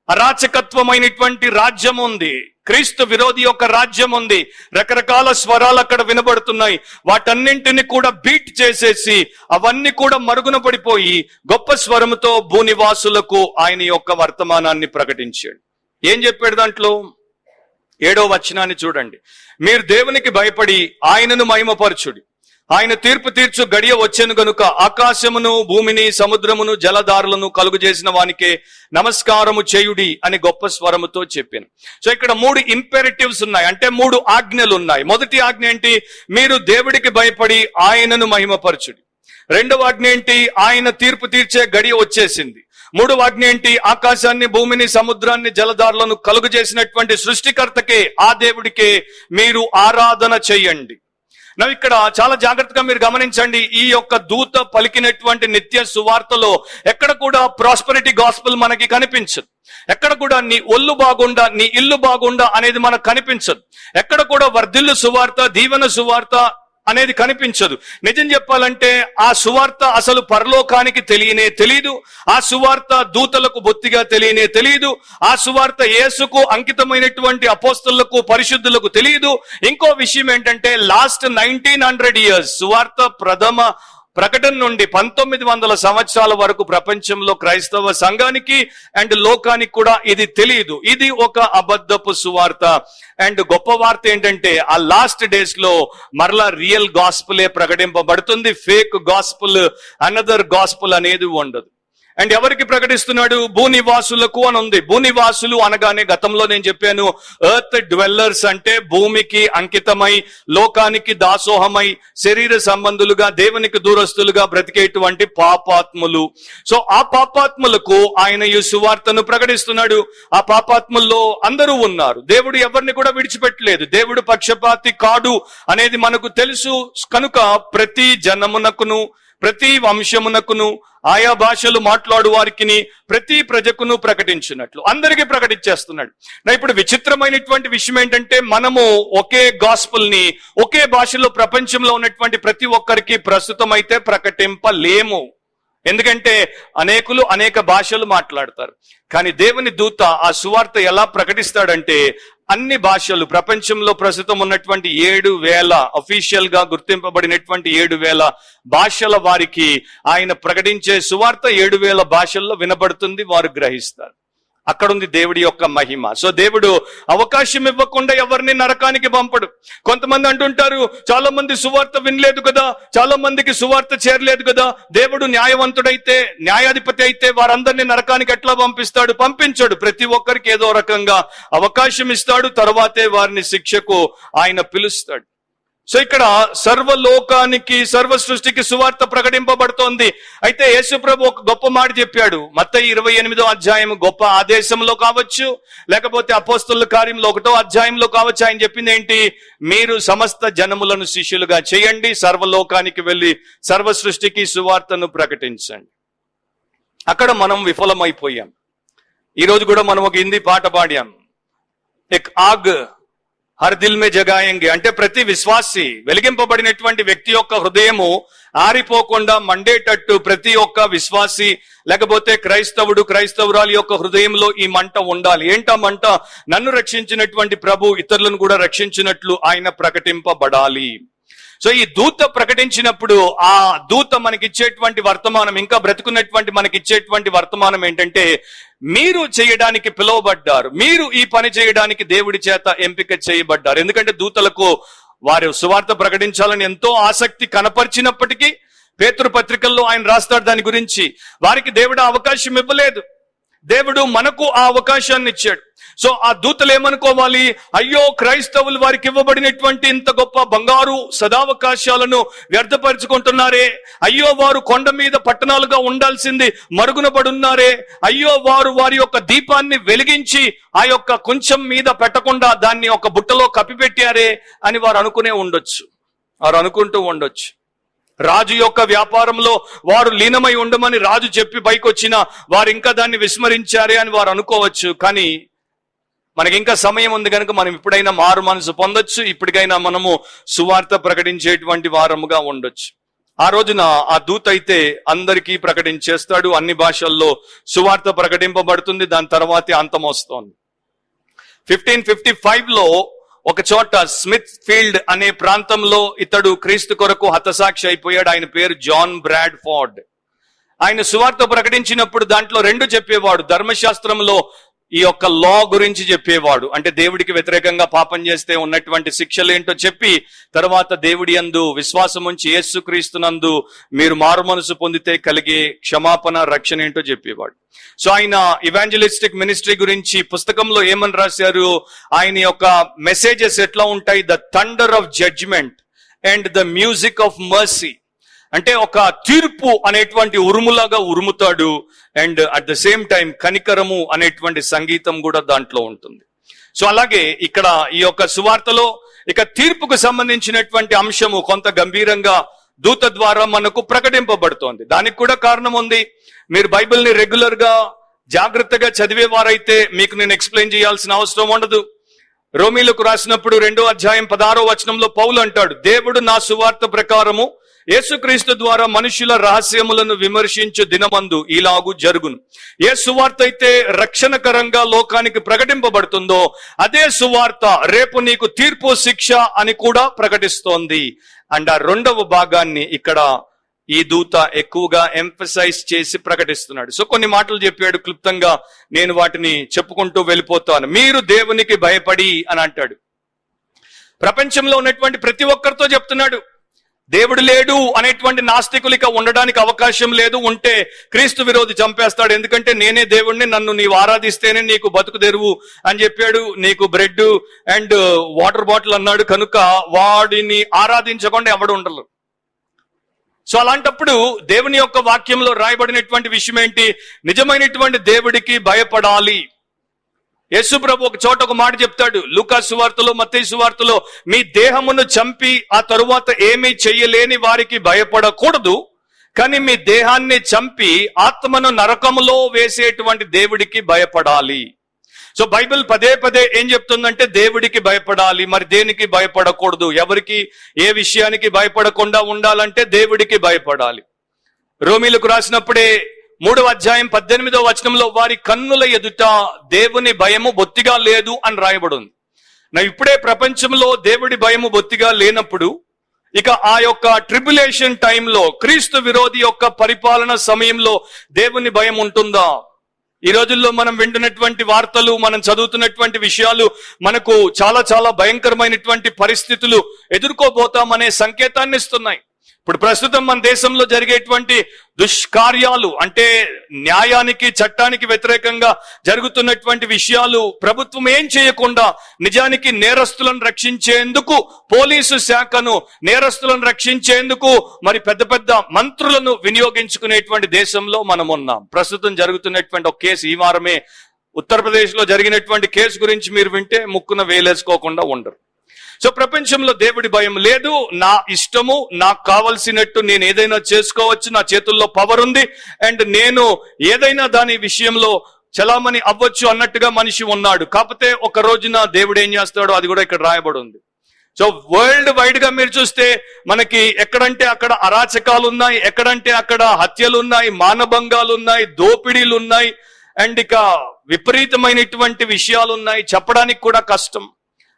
అరాచకత్వమైనటువంటి రాజ్యం ఉంది, క్రీస్తు విరోధి యొక్క రాజ్యం ఉంది. రకరకాల స్వరాలు అక్కడ వినబడుతున్నాయి. వాటన్నింటిని కూడా బీట్ చేసేసి అవన్నీ కూడా మరుగున పడిపోయి గొప్ప స్వరముతో భూనివాసులకు ఆయన యొక్క వర్తమానాన్ని ప్రకటించాడు. ఏం చెప్పాడు దాంట్లో? 7వ వచనాన్ని చూడండి. మీరు దేవునికి భయపడి ఆయనను మహిమపరచుడి. ఆయన తీర్పు తీర్చు గడియ వచ్చెను గనుక ఆకాశమును, భూమిని, సముద్రమును, జలధారులను కలుగు చేసిన వానికే నమస్కారము చేయుడి అని గొప్ప స్వరముతో చెప్పాను. సో ఇక్కడ 3 ఇంపెరిటివ్స్ ఉన్నాయి, అంటే 3 ఆజ్ఞలు ఉన్నాయి. మొదటి ఆజ్ఞ ఏంటి? మీరు దేవుడికి భయపడి ఆయనను మహిమపరచుడి. రెండవ ఆజ్ఞ ఏంటి? ఆయన తీర్పు తీర్చే గడియ వచ్చేసింది. 3వ ఆజ్ఞ ఏంటి? ఆకాశాన్ని, భూమిని, సముద్రాన్ని, జలధారులను కలుగు చేసినటువంటి సృష్టికర్తకే, ఆ దేవుడికే మీరు ఆరాధన చెయ్యండి. ఇక్కడ చాలా జాగ్రత్తగా మీరు గమనించండి. ఈ యొక్క దూత పలికినటువంటి నిత్య సువార్తలో ఎక్కడ కూడా ప్రాస్పరిటీ గాస్పెల్ మనకి కనిపించదు. ఎక్కడ కూడా నీ ఒళ్ళు బాగుండా, నీ ఇల్లు బాగుండా అనేది మనకు కనిపించదు. ఎక్కడ కూడా వర్ధిల్లు సువార్త, దీవెన సువార్త అనేది కనిపించదు. నిజం చెప్పాలంటే ఆ సువార్త అసలు పరలోకానికి తెలియదు. ఆ సువార్త దూతలకు బొత్తిగా తెలియదు. ఆ సువార్త యేసుకు అంకితమైనటువంటి అపోస్తలులకు, పరిశుద్ధులకు తెలియదు. ఇంకో విషయం ఏంటంటే లాస్ట్ 1900 ఇయర్స్ సువార్త ప్రథమ ప్రకటన నుండి 1900 సంవత్సరాల వరకు ప్రపంచంలో క్రైస్తవ సంఘానికి అండ్ లోకానికి కూడా ఇది తెలియదు. ఇది ఒక అబద్ధపు సువార్త. అండ్ గొప్ప వార్త ఏంటంటే ఆ లాస్ట్ డేస్ లో మరలా రియల్ గాస్పులే ప్రకటింపబడుతుంది. ఫేక్ గాస్పుల్, అనదర్ గాస్పుల్ అనేది ఉండదు. అండ్ ఎవరికి ప్రకటిస్తున్నాడు? భూనివాసులకు అని ఉంది. భూనివాసులు అనగానే గతంలో నేను చెప్పాను, ఎర్త్ డ్వెల్లర్స్ అంటే భూమికి అంకితమై, లోకానికి దాసోహమై, శరీర సంబంధులుగా, దేవునికి దూరస్తులుగా బ్రతికేటువంటి పాపాత్ములు. సో ఆ పాపాత్ములకు ఆయన ఈ సువార్తను ప్రకటిస్తున్నాడు. ఆ పాపాత్ముల్లో అందరూ ఉన్నారు. దేవుడు ఎవరిని కూడా విడిచిపెట్టలేదు. దేవుడు పక్షపాతి కాడు అనేది మనకు తెలుసు. కనుక ప్రతి జనమునకును, ప్రతి వంశమునకును, ఆయా భాషలు మాట్లాడు వారికి, ప్రతి ప్రజకును ప్రకటించినట్లు అందరికీ ప్రకటించేస్తున్నాడు. ఇప్పుడు విచిత్రమైనటువంటి విషయం ఏంటంటే మనము ఒకే గాస్పుల్ ని ఒకే భాషలో ప్రపంచంలో ఉన్నటువంటి ప్రతి ఒక్కరికి ప్రస్తుతం అయితే ప్రకటింపలేము. ఎందుకంటే అనేకులు అనేక భాషలు మాట్లాడతారు. కానీ దేవుని దూత ఆ సువార్త ఎలా ప్రకటిస్తాడంటే అన్ని భాషలు, ప్రపంచంలో ప్రస్తుతం ఉన్నటువంటి 7,000 అఫీషియల్ గా గుర్తింపబడినటువంటి 7,000 భాషల వారికి ఆయన ప్రకటించే సువార్త 7,000 భాషల్లో వినబడుతుంది. వారు గ్రహిస్తారు. అక్కడుంది దేవుడి యొక్క మహిమ. సో దేవుడు అవకాశం ఇవ్వకుండా ఎవరిని నరకానికి పంపడు. కొంతమంది అంటుంటారు, చాలా మంది సువార్త వినలేదు కదా, చాలా మందికి సువార్త చేరలేదు కదా, దేవుడు న్యాయవంతుడైతే, న్యాయాధిపతి అయితే వారందరినీ నరకానికి ఎట్లా పంపిస్తాడు? పంపించడు. ప్రతి ఒక్కరికి ఏదో రకంగా అవకాశం ఇస్తాడు. తర్వాతే వారిని శిక్షకు ఆయన పిలుస్తాడు. సో ఇక్కడ సర్వలోకానికి, సర్వ సృష్టికి సువార్త ప్రకటింపబడుతోంది. అయితే యేసు ప్రభు ఒక గొప్ప మాట చెప్పాడు. మత్తయి 28వ అధ్యాయం గొప్ప ఆదేశంలో కావచ్చు, లేకపోతే అపోస్తలుల కార్యంలో 1వ అధ్యాయంలో కావచ్చు. ఆయన చెప్పింది ఏంటి? మీరు సమస్త జనములను శిష్యులుగా చేయండి, సర్వలోకానికి వెళ్లి సర్వ సృష్టికి సువార్తను ప్రకటించండి. అక్కడ మనం విఫలమైపోయాం. ఈ రోజు కూడా మనం ఒక హిందీ పాట పాడాం, ఎక్ ఆగ్ హర్ దిల్ మే జగాయేంగే. అంటే ప్రతి విశ్వాసి, వెలిగింపబడినటువంటి వ్యక్తి యొక్క హృదయము ఆరిపోకుండా మండేటట్టు ప్రతి ఒక్క విశ్వాసి, లేకపోతే క్రైస్తవుడు, క్రైస్తవురాలి యొక్క హృదయంలో ఈ మంట ఉండాలి. ఏంటా మంట? నన్ను రక్షించినటువంటి ప్రభు ఇతరులను కూడా రక్షించినట్లు ఆయన ప్రకటింపబడాలి. సో ఈ దూత ప్రకటించినప్పుడు ఆ దూత మనకిచ్చేటువంటి వర్తమానం, ఇంకా బ్రతుకున్నటువంటి మనకిచ్చేటువంటి వర్తమానం ఏంటంటే, మీరు చేయడానికి పిలువబడ్డారు, మీరు ఈ పని చేయడానికి దేవుడి చేత ఎంపిక చేయబడ్డారు. ఎందుకంటే దూతలకు వారు సువార్త ప్రకటించాలని ఎంతో ఆసక్తి కనపరిచినప్పటికీ, పేతురు పత్రికల్లో ఆయన రాస్తాడు దాని గురించి, వారికి దేవుడు అవకాశం ఇవ్వలేదు. దేవుడు మనకు ఆ అవకాశాన్ని ఇచ్చాడు. సో ఆ దూతలు ఏమనుకోవాలి? అయ్యో, క్రైస్తవులు వారికి ఇవ్వబడినటువంటి ఇంత గొప్ప బంగారు సదావకాశాలను వ్యర్థపరుచుకుంటున్నారే, అయ్యో వారు కొండ మీద పట్టణాలుగా ఉండాల్సింది మరుగున పడున్నారే, అయ్యో వారు వారి యొక్క దీపాన్ని వెలిగించి ఆ యొక్క కొంచెం మీద పెట్టకుండా దాన్ని ఒక బుట్టలో కప్పిపెట్టారే అని వారు అనుకునే ఉండొచ్చు, వారు అనుకుంటూ ఉండొచ్చు. రాజు యొక్క వ్యాపారంలో వారు లీనమై ఉండమని రాజు చెప్పి పైకొచ్చిన వారు ఇంకా దాన్ని విస్మరించారే అని వారు అనుకోవచ్చు. కానీ మనకి ఇంకా సమయం ఉంది కనుక మనం ఇప్పుడైనా మారు మనసు పొందొచ్చు, ఇప్పటికైనా మనము సువార్త ప్రకటించేటువంటి వారముగా ఉండొచ్చు. ఆ రోజున ఆ దూత అయితే అందరికీ ప్రకటించేస్తాడు, అన్ని భాషల్లో సువార్త ప్రకటింపబడుతుంది. దాని తర్వాతే అంతం వస్తోంది. 1555లో ఒక చోట స్మిత్ ఫీల్డ్ అనే ప్రాంతంలో ఇతడు క్రీస్తు కొరకు హతసాక్షి అయిపోయాడు. ఆయన పేరు జాన్ బ్రాడ్ఫోర్డ్. ఆయన సువార్త ప్రకటించినప్పుడు దాంట్లో రెండు చెప్పేవాడు. ధర్మశాస్త్రంలో ఈ యొక్క లా గురించి చెప్పేవాడు, అంటే దేవుడికి వ్యతిరేకంగా పాపం చేస్తే ఉన్నటువంటి శిక్షలేంటో చెప్పి, తర్వాత దేవుడి యందు విశ్వాసం ఉంచి యేసుక్రీస్తునందు మీరు మారు మనసు పొందితే కలిగే క్షమాపణ, రక్షణ ఏంటో చెప్పేవాడు. సో ఆయన ఇవాంజలిస్టిక్ మినిస్ట్రీ గురించి పుస్తకంలో ఏమని రాశారు? ఆయన యొక్క మెసేజెస్ ఎట్లా ఉంటాయి? The thunder of judgment and the music of mercy. అంటే ఒక తీర్పు అనేటువంటి ఉరుములాగా ఉరుముతాడు, and at the same time కనికరము అనేటువంటి సంగీతం కూడా దాంట్లో ఉంటుంది. సో అలాగే ఇక్కడ ఈ యొక్క సువార్తలో ఇక తీర్పుకు సంబంధించినటువంటి అంశము కొంత గంభీరంగా దూత ద్వారా మనకు ప్రకటింపబడుతోంది. దానికి కూడా కారణం ఉంది. మీరు బైబిల్ని రెగ్యులర్ గా జాగ్రత్తగా చదివేవారైతే మీకు నేను ఎక్స్ప్లెయిన్ చేయాల్సిన అవసరం ఉండదు. రోమీలకు రాసినప్పుడు 2వ అధ్యాయం 16వ వచనంలో పౌలు అంటాడు, దేవుడు నా సువార్త ప్రకారము యేసుక్రీస్తు ద్వారా మనుషుల రహస్యములను విమర్శించు దినమందు ఇలాగు జరుగును. ఏ సువార్త అయితే రక్షణకరంగా లోకానికి ప్రకటింపబడుతుందో అదే సువార్త రేపు నీకు తీర్పు, శిక్ష అని కూడా ప్రకటిస్తోంది. అండ్ ఆ రెండవ భాగాన్ని ఇక్కడ ఈ దూత ఎక్కువగా ఎంఫసైజ్ చేసి ప్రకటిస్తున్నాడు. సో కొన్ని మాటలు చెప్పాడు క్లుప్తంగా, నేను వాటిని చెప్పుకుంటూ వెళ్ళిపోతాను. మీరు దేవునికి భయపడి అని అంటాడు. ప్రపంచంలో ఉన్నటువంటి ప్రతి ఒక్కరితో చెప్తున్నాడు, దేవుడు లేడు అనేటువంటి నాస్తికులు ఇక ఉండడానికి అవకాశం లేదు. ఉంటే క్రీస్తు విరోధి చంపేస్తాడు. ఎందుకంటే నేనే దేవుణ్ణి, నన్ను నీవు ఆరాధిస్తేనే నీకు బతుకు తెరువు అని చెప్పాడు. నీకు బ్రెడ్ అండ్ వాటర్ బాటిల్ అన్నాడు. కనుక వాడిని ఆరాధించకుండా ఎవడు ఉండరు. సో అలాంటప్పుడు దేవుని యొక్క వాక్యంలో రాయబడినటువంటి విషయం ఏంటి? నిజమైనటువంటి దేవుడికి భయపడాలి. యేసు ప్రభు ఒక చోట ఒక మాట చెప్తాడు, లూకా సువార్తలో, మత్తయి సువార్తలో, మీ దేహమును చంపి ఆ తరువాత ఏమీ చెయ్యలేని వారికి భయపడకూడదు, కానీ మీ దేహాన్ని చంపి ఆత్మను నరకములో వేసేటువంటి దేవుడికి భయపడాలి. సో బైబిల్ పదే పదే ఏం చెప్తుందంటే దేవుడికి భయపడాలి. మరి దేనికి భయపడకూడదు? ఎవరికి, ఏ విషయానికి భయపడకుండా ఉండాలంటే దేవుడికి భయపడాలి. రోమీలకు రాసినప్పుడే 3వ అధ్యాయం 18వ వచనంలో వారి కన్నుల ఎదుట దేవుని భయము బొత్తిగా లేదు అని రాయబడి ఉంది. ఇప్పుడే ప్రపంచంలో దేవుడి భయము బొత్తిగా లేనప్పుడు ఇక ఆ యొక్క ట్రిబ్యులేషన్ టైంలో, క్రీస్తు విరోధి యొక్క పరిపాలన సమయంలో దేవుని భయం ఉంటుందా? ఈ రోజుల్లో మనం వింటున్నటువంటి వార్తలు, మనం చదువుతున్నటువంటి విషయాలు మనకు చాలా చాలా భయంకరమైనటువంటి పరిస్థితులు ఎదుర్కోబోతామనే సంకేతాన్ని ఇస్తున్నాయి. ఇప్పుడు ప్రస్తుతం మన దేశంలో జరిగేటువంటి దుష్కార్యాలు, అంటే న్యాయానికి, చట్టానికి వ్యతిరేకంగా జరుగుతున్నటువంటి విషయాలు, ప్రభుత్వం ఏం చేయకుండా నిజానికి నేరస్తులను రక్షించేందుకు పోలీసు శాఖను, నేరస్తులను రక్షించేందుకు మరి పెద్ద పెద్ద మంత్రులను వినియోగించుకునేటువంటి దేశంలో మనం ఉన్నాం. ప్రస్తుతం జరుగుతున్నటువంటి ఒక కేసు, ఈ వారమే ఉత్తరప్రదేశ్ లో జరిగినటువంటి కేసు గురించి మీరు వింటే ముక్కున వేలేసుకోకుండా ఉండరు. సో ప్రపంచంలో దేవుడి భయం లేదు. నా ఇష్టము, నాకు కావలసినట్టు నేను ఏదైనా చేసుకోవచ్చు, నా చేతుల్లో పవర్ ఉంది, అండ్ నేను ఏదైనా దాని విషయంలో చలామణి అవ్వచ్చు అన్నట్టుగా మనిషి ఉన్నాడు. కాకపోతే ఒక రోజున దేవుడు ఏం చేస్తాడో అది కూడా ఇక్కడ రాయబడి ఉంది. సో వరల్డ్ వైడ్ గా మీరు చూస్తే మనకి ఎక్కడంటే అక్కడ అరాచకాలు ఉన్నాయి, ఎక్కడంటే అక్కడ హత్యలు ఉన్నాయి, మానభంగాలు ఉన్నాయి, దోపిడీలు ఉన్నాయి, అండ్ ఇక విపరీతమైనటువంటి విషయాలు ఉన్నాయి. చెప్పడానికి కూడా కష్టం.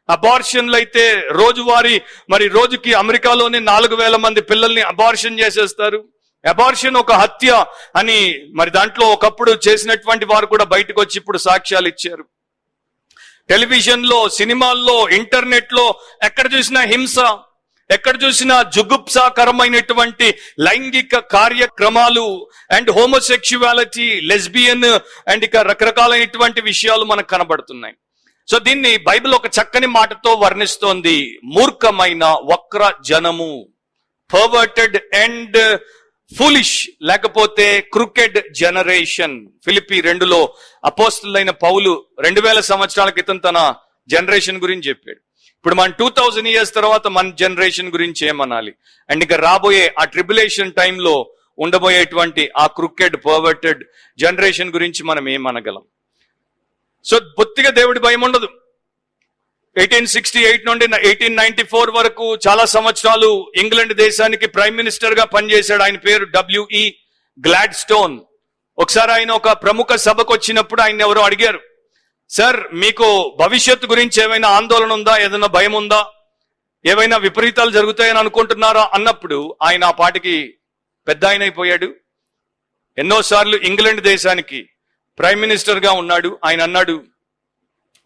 అబార్షన్లు అయితే రోజువారీ, మరి రోజుకి అమెరికాలోనే 4,000 మంది పిల్లల్ని అబార్షన్ చేసేస్తారు. అబార్షన్ ఒక హత్య అని మరి దాంట్లో ఒకప్పుడు చేసినటువంటి వారు కూడా బయటకు వచ్చి ఇప్పుడు సాక్ష్యాలు ఇచ్చారు. టెలివిజన్ లో, సినిమాల్లో, ఇంటర్నెట్ లో ఎక్కడ చూసినా హింస, ఎక్కడ చూసినా జుగుప్సాకరమైనటువంటి లైంగిక కార్యక్రమాలు అండ్ హోమోసెక్షువాలిటీ, లెస్బియన్ అండ్ ఇక రకరకాలైనటువంటి విషయాలు మనకు కనబడుతున్నాయి. సో దీన్ని బైబిల్ ఒక చక్కని మాటతో వర్ణిస్తోంది. మూర్ఖమైన వక్ర జనము, పర్వర్టెడ్ అండ్ ఫూలిష్, లేకపోతే క్రూకెడ్ జనరేషన్. ఫిలిప్పీ 2లో అపోస్తలుడైన పౌలు 2000 సంవత్సరాల క్రితం తన జనరేషన్ గురించి చెప్పాడు. ఇప్పుడు మన 2000 years తర్వాత మన జనరేషన్ గురించి ఏమనాలి? అండ్ ఇక రాబోయే ఆ ట్రిబులేషన్ టైంలో ఉండబోయేటువంటి ఆ క్రూకెడ్ పర్వర్టెడ్ జనరేషన్ గురించి మనం ఏమనగలం? సో బొత్తిగా దేవుడి భయం ఉండదు. 1868 నుండి 1894 వరకు చాలా సంవత్సరాలు ఇంగ్లాండ్ దేశానికి ప్రైమ్ మినిస్టర్ గా పనిచేశాడు. ఆయన పేరు W.E. గ్లాడ్స్టోన్. ఒకసారి ఆయన ఒక ప్రముఖ సభకు వచ్చినప్పుడు ఆయన ఎవరో అడిగారు, సార్ మీకు భవిష్యత్తు గురించి ఏమైనా ఆందోళన ఉందా, ఏదైనా భయం ఉందా, ఏవైనా విపరీతాలు జరుగుతాయని అనుకుంటున్నారా అన్నప్పుడు ఆయన ఆ పాటికి పెద్ద ఆయన అయిపోయాడు. ఎన్నోసార్లు ఇంగ్లాండ్ దేశానికి ప్రైమ్ మినిస్టర్ గా ఉన్నాడు. ఆయన అన్నాడు,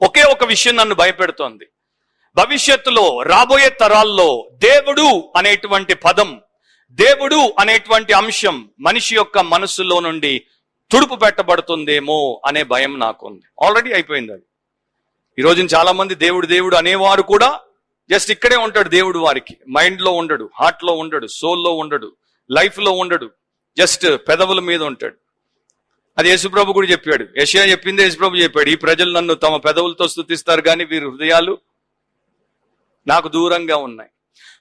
ఒకే ఒక విషయం నన్ను భయపెడుతోంది. భవిష్యత్తులో రాబోయే తరాల్లో దేవుడు అనేటువంటి పదం, దేవుడు అనేటువంటి అంశం మనిషి యొక్క మనస్సులో నుండి తుడుపు పెట్టబడుతుందేమో అనే భయం నాకుంది. ఆల్రెడీ అయిపోయింది అది. ఈ రోజున చాలా మంది దేవుడు దేవుడు అనేవారు కూడా జస్ట్ ఇక్కడే ఉంటాడు. దేవుడు వారికి మైండ్ లో ఉండడు, హార్ట్ లో ఉండడు, సోల్లో ఉండడు, లైఫ్ లో ఉండడు, జస్ట్ పెదవుల మీద ఉంటాడు. అది యేసుప్రభు కూడా చెప్పాడు. యెషయా చెప్పింది యేసుప్రభు చెప్పాడు, ఈ ప్రజలు నన్ను తమ పెదవులతో స్తుతిస్తారు కానీ వీరి హృదయాలు నాకు దూరంగా ఉన్నాయి.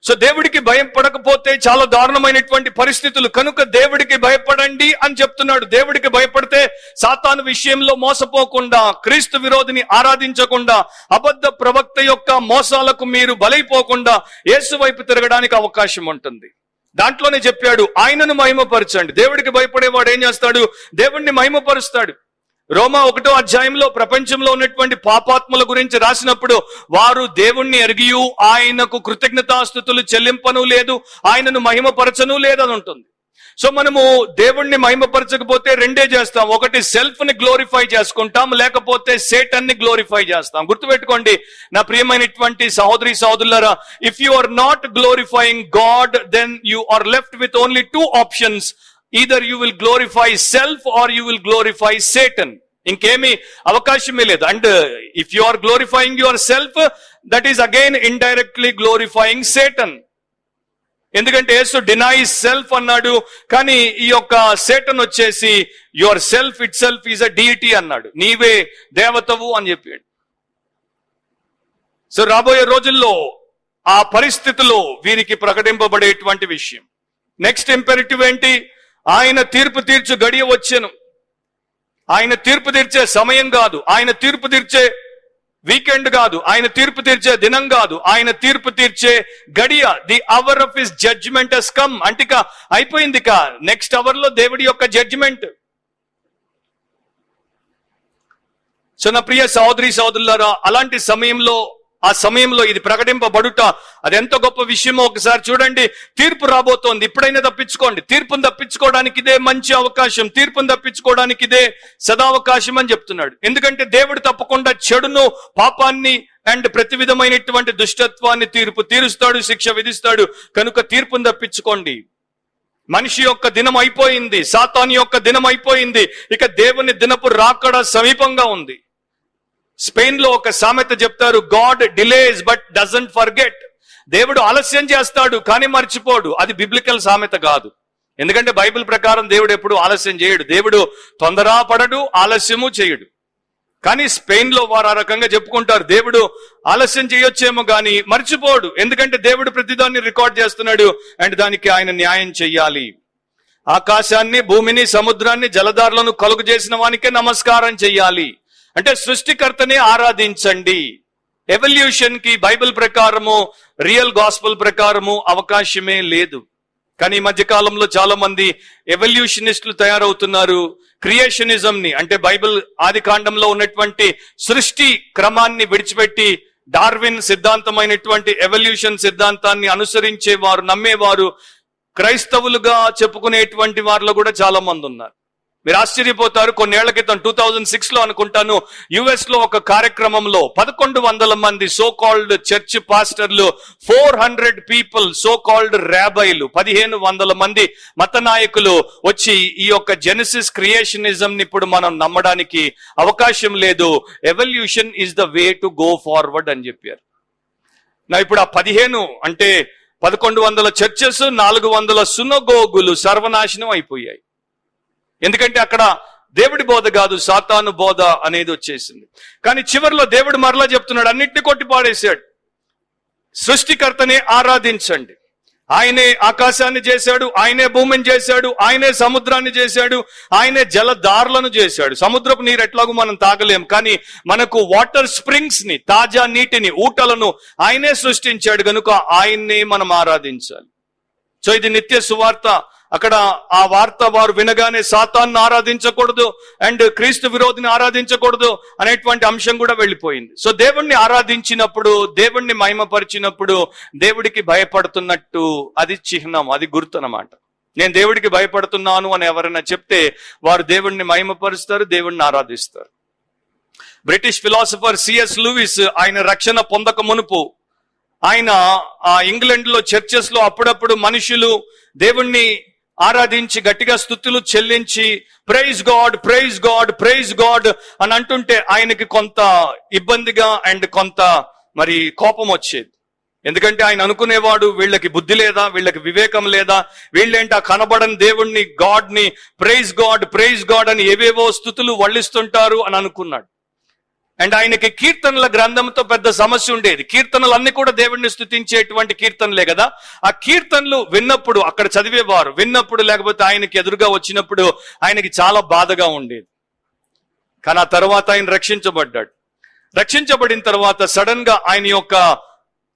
సో దేవుడికి భయం పడకపోతే చాలా దారుణమైనటువంటి పరిస్థితులు. కనుక దేవుడికి భయపడండి అని చెప్తున్నాడు. దేవుడికి భయపడితే సాతాను విషయంలో మోసపోకుండా, క్రీస్తు విరోధిని ఆరాధించకుండా, అబద్ధ ప్రవక్త యొక్క మోసాలకు మీరు బలైపోకుండా యేసు వైపు తిరగడానికి అవకాశం ఉంటుంది. దాంట్లోనే చెప్పాడు, ఆయనను మహిమపరచండి. దేవుడికి భయపడేవాడు ఏం చేస్తాడు? దేవుణ్ణి మహిమపరుస్తాడు. రోమా 1వ అధ్యాయంలో ప్రపంచంలో ఉన్నటువంటి పాపాత్ముల గురించి రాసినప్పుడు, వారు దేవుణ్ణి ఎరిగియు ఆయనకు కృతజ్ఞతాస్తుతులు చెల్లింపను లేదు, ఆయనను మహిమపరచను లేదని ఉంటుంది. సో మనము దేవుణ్ణి మహిమపరచకపోతే రెండే చేస్తాం. ఒకటి సెల్ఫ్ ని గ్లోరిఫై చేసుకుంటాం, లేకపోతే సేటన్ ని గ్లోరిఫై చేస్తాం. గుర్తుపెట్టుకోండి నా ప్రియమైనటువంటి సహోదరి సహోదరులారా, if you are not glorifying God, then you are left with only 2 options. Either you will glorify self or you will glorify Satan. ఇంకేమీ అవకాశమే లేదు. And if you are glorifying yourself, that is again indirectly glorifying Satan. ఎందుకంటే Yesu denies self అన్నాడు, కానీ ఈ యొక్క Satan వచ్చేసి yourself itself is a deity అన్నాడు, నీవే దేవతవు అని చెప్పాడు. సో రాబోయే రోజుల్లో ఆ పరిస్థితిలో వీరికి ప్రకటింపబడేటువంటి విషయం. నెక్స్ట్ ఇంపెరిటివ్ ఏంటి? ఆయన తీర్పు తీర్చు గడియ వచ్చెను. ఆయన తీర్పు తీర్చే సమయం కాదు, ఆయన తీర్పు తీర్చే వీకెండ్ కాదు, ఆయన తీర్పు తీర్చే దినం కాదు, ఆయన తీర్పు తీర్చే గడియ. The hour of his judgement has come. అంటే ఇక అయిపోయింది, ఇక నెక్స్ట్ అవర్ లో దేవుడి యొక్క జడ్జిమెంట్. సో నా ప్రియ సహోదరి సహోదరులారా, అలాంటి సమయంలో, ఆ సమయంలో ఇది ప్రకటింపబడుట అది ఎంత గొప్ప విషయమో ఒకసారి చూడండి. తీర్పు రాబోతోంది, ఇప్పుడైనా తప్పించుకోండి. తీర్పును తప్పించుకోవడానికి ఇదే మంచి అవకాశం, తీర్పును తప్పించుకోవడానికి ఇదే సదావకాశం అని చెప్తున్నాడు. ఎందుకంటే దేవుడు తప్పకుండా చెడును, పాపాన్ని అండ్ ప్రతి విధమైనటువంటి దుష్టత్వాన్ని తీరుస్తాడు, శిక్ష విధిస్తాడు. కనుక తీర్పును తప్పించుకోండి. మనిషి యొక్క దినం అయిపోయింది, సాతాను యొక్క దినం అయిపోయింది. ఇక దేవుని దినపు రాకడ సమీపంగా ఉంది. స్పెయిన్ లో ఒక సామెత చెప్తారు, God delays but doesn't forget. దేవుడు ఆలస్యం చేస్తాడు కానీ మర్చిపోడు. అది బిబ్లికల్ సామెత కాదు. ఎందుకంటే బైబిల్ ప్రకారం దేవుడు ఎప్పుడు ఆలస్యం చేయడు. దేవుడు తొందరపడడు, ఆలస్యము చేయడు. కానీ స్పెయిన్ లో వారు ఆ రకంగా చెప్పుకుంటారు, దేవుడు ఆలస్యం చేయొచ్చేమో గాని మర్చిపోడు. ఎందుకంటే దేవుడు ప్రతిదాన్ని రికార్డ్ చేస్తున్నాడు అండ్ దానికి ఆయన న్యాయం చెయ్యాలి. ఆకాశాన్ని, భూమిని, సముద్రాన్ని, జలధారలను కలుగు చేసిన వానికే నమస్కారం చెయ్యాలి. అంటే సృష్టికర్తనే ఆరాధించండి. ఎవల్యూషన్ కి బైబిల్ ప్రకారము, రియల్ గాస్పల్ ప్రకారము అవకాశమే లేదు. కానీ ఈ మధ్య కాలంలో చాలా మంది ఎవల్యూషనిస్టులు తయారవుతున్నారు. క్రియేషనిజం ని, అంటే బైబిల్ ఆది కాండంలో ఉన్నటువంటి సృష్టి క్రమాన్ని విడిచిపెట్టి డార్విన్ సిద్ధాంతమైనటువంటి ఎవల్యూషన్ సిద్ధాంతాన్ని అనుసరించేవారు, నమ్మేవారు, క్రైస్తవులుగా చెప్పుకునేటువంటి వారిలో కూడా చాలా మంది ఉన్నారు. మీరు ఆశ్చర్యపోతారు. కొన్నేళ్ల క్రితం 2006లో అనుకుంటాను, యుఎస్ లో ఒక కార్యక్రమంలో 1100 మంది సో కాల్డ్ చర్చ్ పాస్టర్లు, 400 పీపుల్ సో కాల్డ్ ర్యాబైలు, 1500 మంది మత నాయకులు వచ్చి ఈ యొక్క జెనసిస్ క్రియేషనిజం ని ఇప్పుడు మనం నమ్మడానికి అవకాశం లేదు, evolution is the way to go forward అని చెప్పారు. నా ఇప్పుడు ఆ 15 అంటే 1100 చర్చెస్, 400 సునగోగులు సర్వనాశనం అయిపోయాయి. ఎందుకంటే అక్కడ దేవుడి బోధ కాదు, సాతాను బోధ అనేది వచ్చేసింది. కానీ చివరిలో దేవుడు మరలా చెప్తున్నాడు, అన్నిటిని కొట్టి పాడేశాడు. సృష్టికర్తనే ఆరాధించండి. ఆయనే ఆకాశాన్ని చేశాడు, ఆయనే భూమిని చేశాడు, ఆయనే సముద్రాన్ని చేశాడు, ఆయనే జలధారలను చేశాడు. సముద్రపు నీరు ఎట్లాగూ మనం తాగలేం, కానీ మనకు వాటర్ స్ప్రింగ్స్ ని, తాజా నీటిని, ఊటలను ఆయనే సృష్టించాడు కనుక ఆయన్నే మనం ఆరాధించాలి. సో ఇది నిత్య సువార్త. అక్కడ ఆ వార్త వారు వినగానే సాతాన్ని ఆరాధించకూడదు అండ్ క్రీస్తు విరోధిని ఆరాధించకూడదు అనేటువంటి అంశం కూడా వెళ్ళిపోయింది. సో దేవుణ్ణి ఆరాధించినప్పుడు, దేవుణ్ణి మహిమపరిచినప్పుడు దేవుడికి భయపడుతున్నట్టు అది చిహ్నం, అది గుర్తు అన్నమాట. నేను దేవుడికి భయపడుతున్నాను అని ఎవరైనా చెప్తే వారు దేవుణ్ణి మహిమపరుస్తారు, దేవుణ్ణి ఆరాధిస్తారు. బ్రిటిష్ ఫిలాసఫర్ సిఎస్ లూయిస్ ఆయన రక్షణ పొందక మునుపు ఆయన ఇంగ్లాండ్ లో చర్చెస్ లో అప్పుడప్పుడు మనుషులు దేవుణ్ణి ఆరాధించి గట్టిగా స్తుతులు చెల్లించి praise God, praise God, praise God అని అంటుంటే ఆయనకి కొంత ఇబ్బందిగా అండ్ కొంత మరి కోపం వచ్చేది. ఎందుకంటే ఆయన అనుకునేవాడు, వీళ్ళకి బుద్ధి లేదా, వీళ్ళకి వివేకం లేదా, వీళ్ళేంటి ఆ కనబడని దేవుణ్ణి, గాడ్ ని ప్రైజ్ గాడ్, ప్రైజ్ గాడ్ అని ఏవేవో స్తుతులు వల్లిస్తుంటారు అని అనుకున్నాడు. అండ్ ఆయనకి కీర్తనల గ్రంథంతో పెద్ద సమస్య ఉండేది. కీర్తనలన్నీ కూడా దేవుడిని స్తుతించేటువంటి కీర్తనలే కదా. ఆ కీర్తనలు విన్నప్పుడు, అక్కడ చదివేవారు విన్నప్పుడు, లేకపోతే ఆయనకి ఎదురుగా వచ్చినప్పుడు ఆయనకి చాలా బాధగా ఉండేది. కానీ ఆ తర్వాత ఆయన రక్షించబడ్డాడు. రక్షించబడిన తర్వాత సడన్ గా ఆయన యొక్క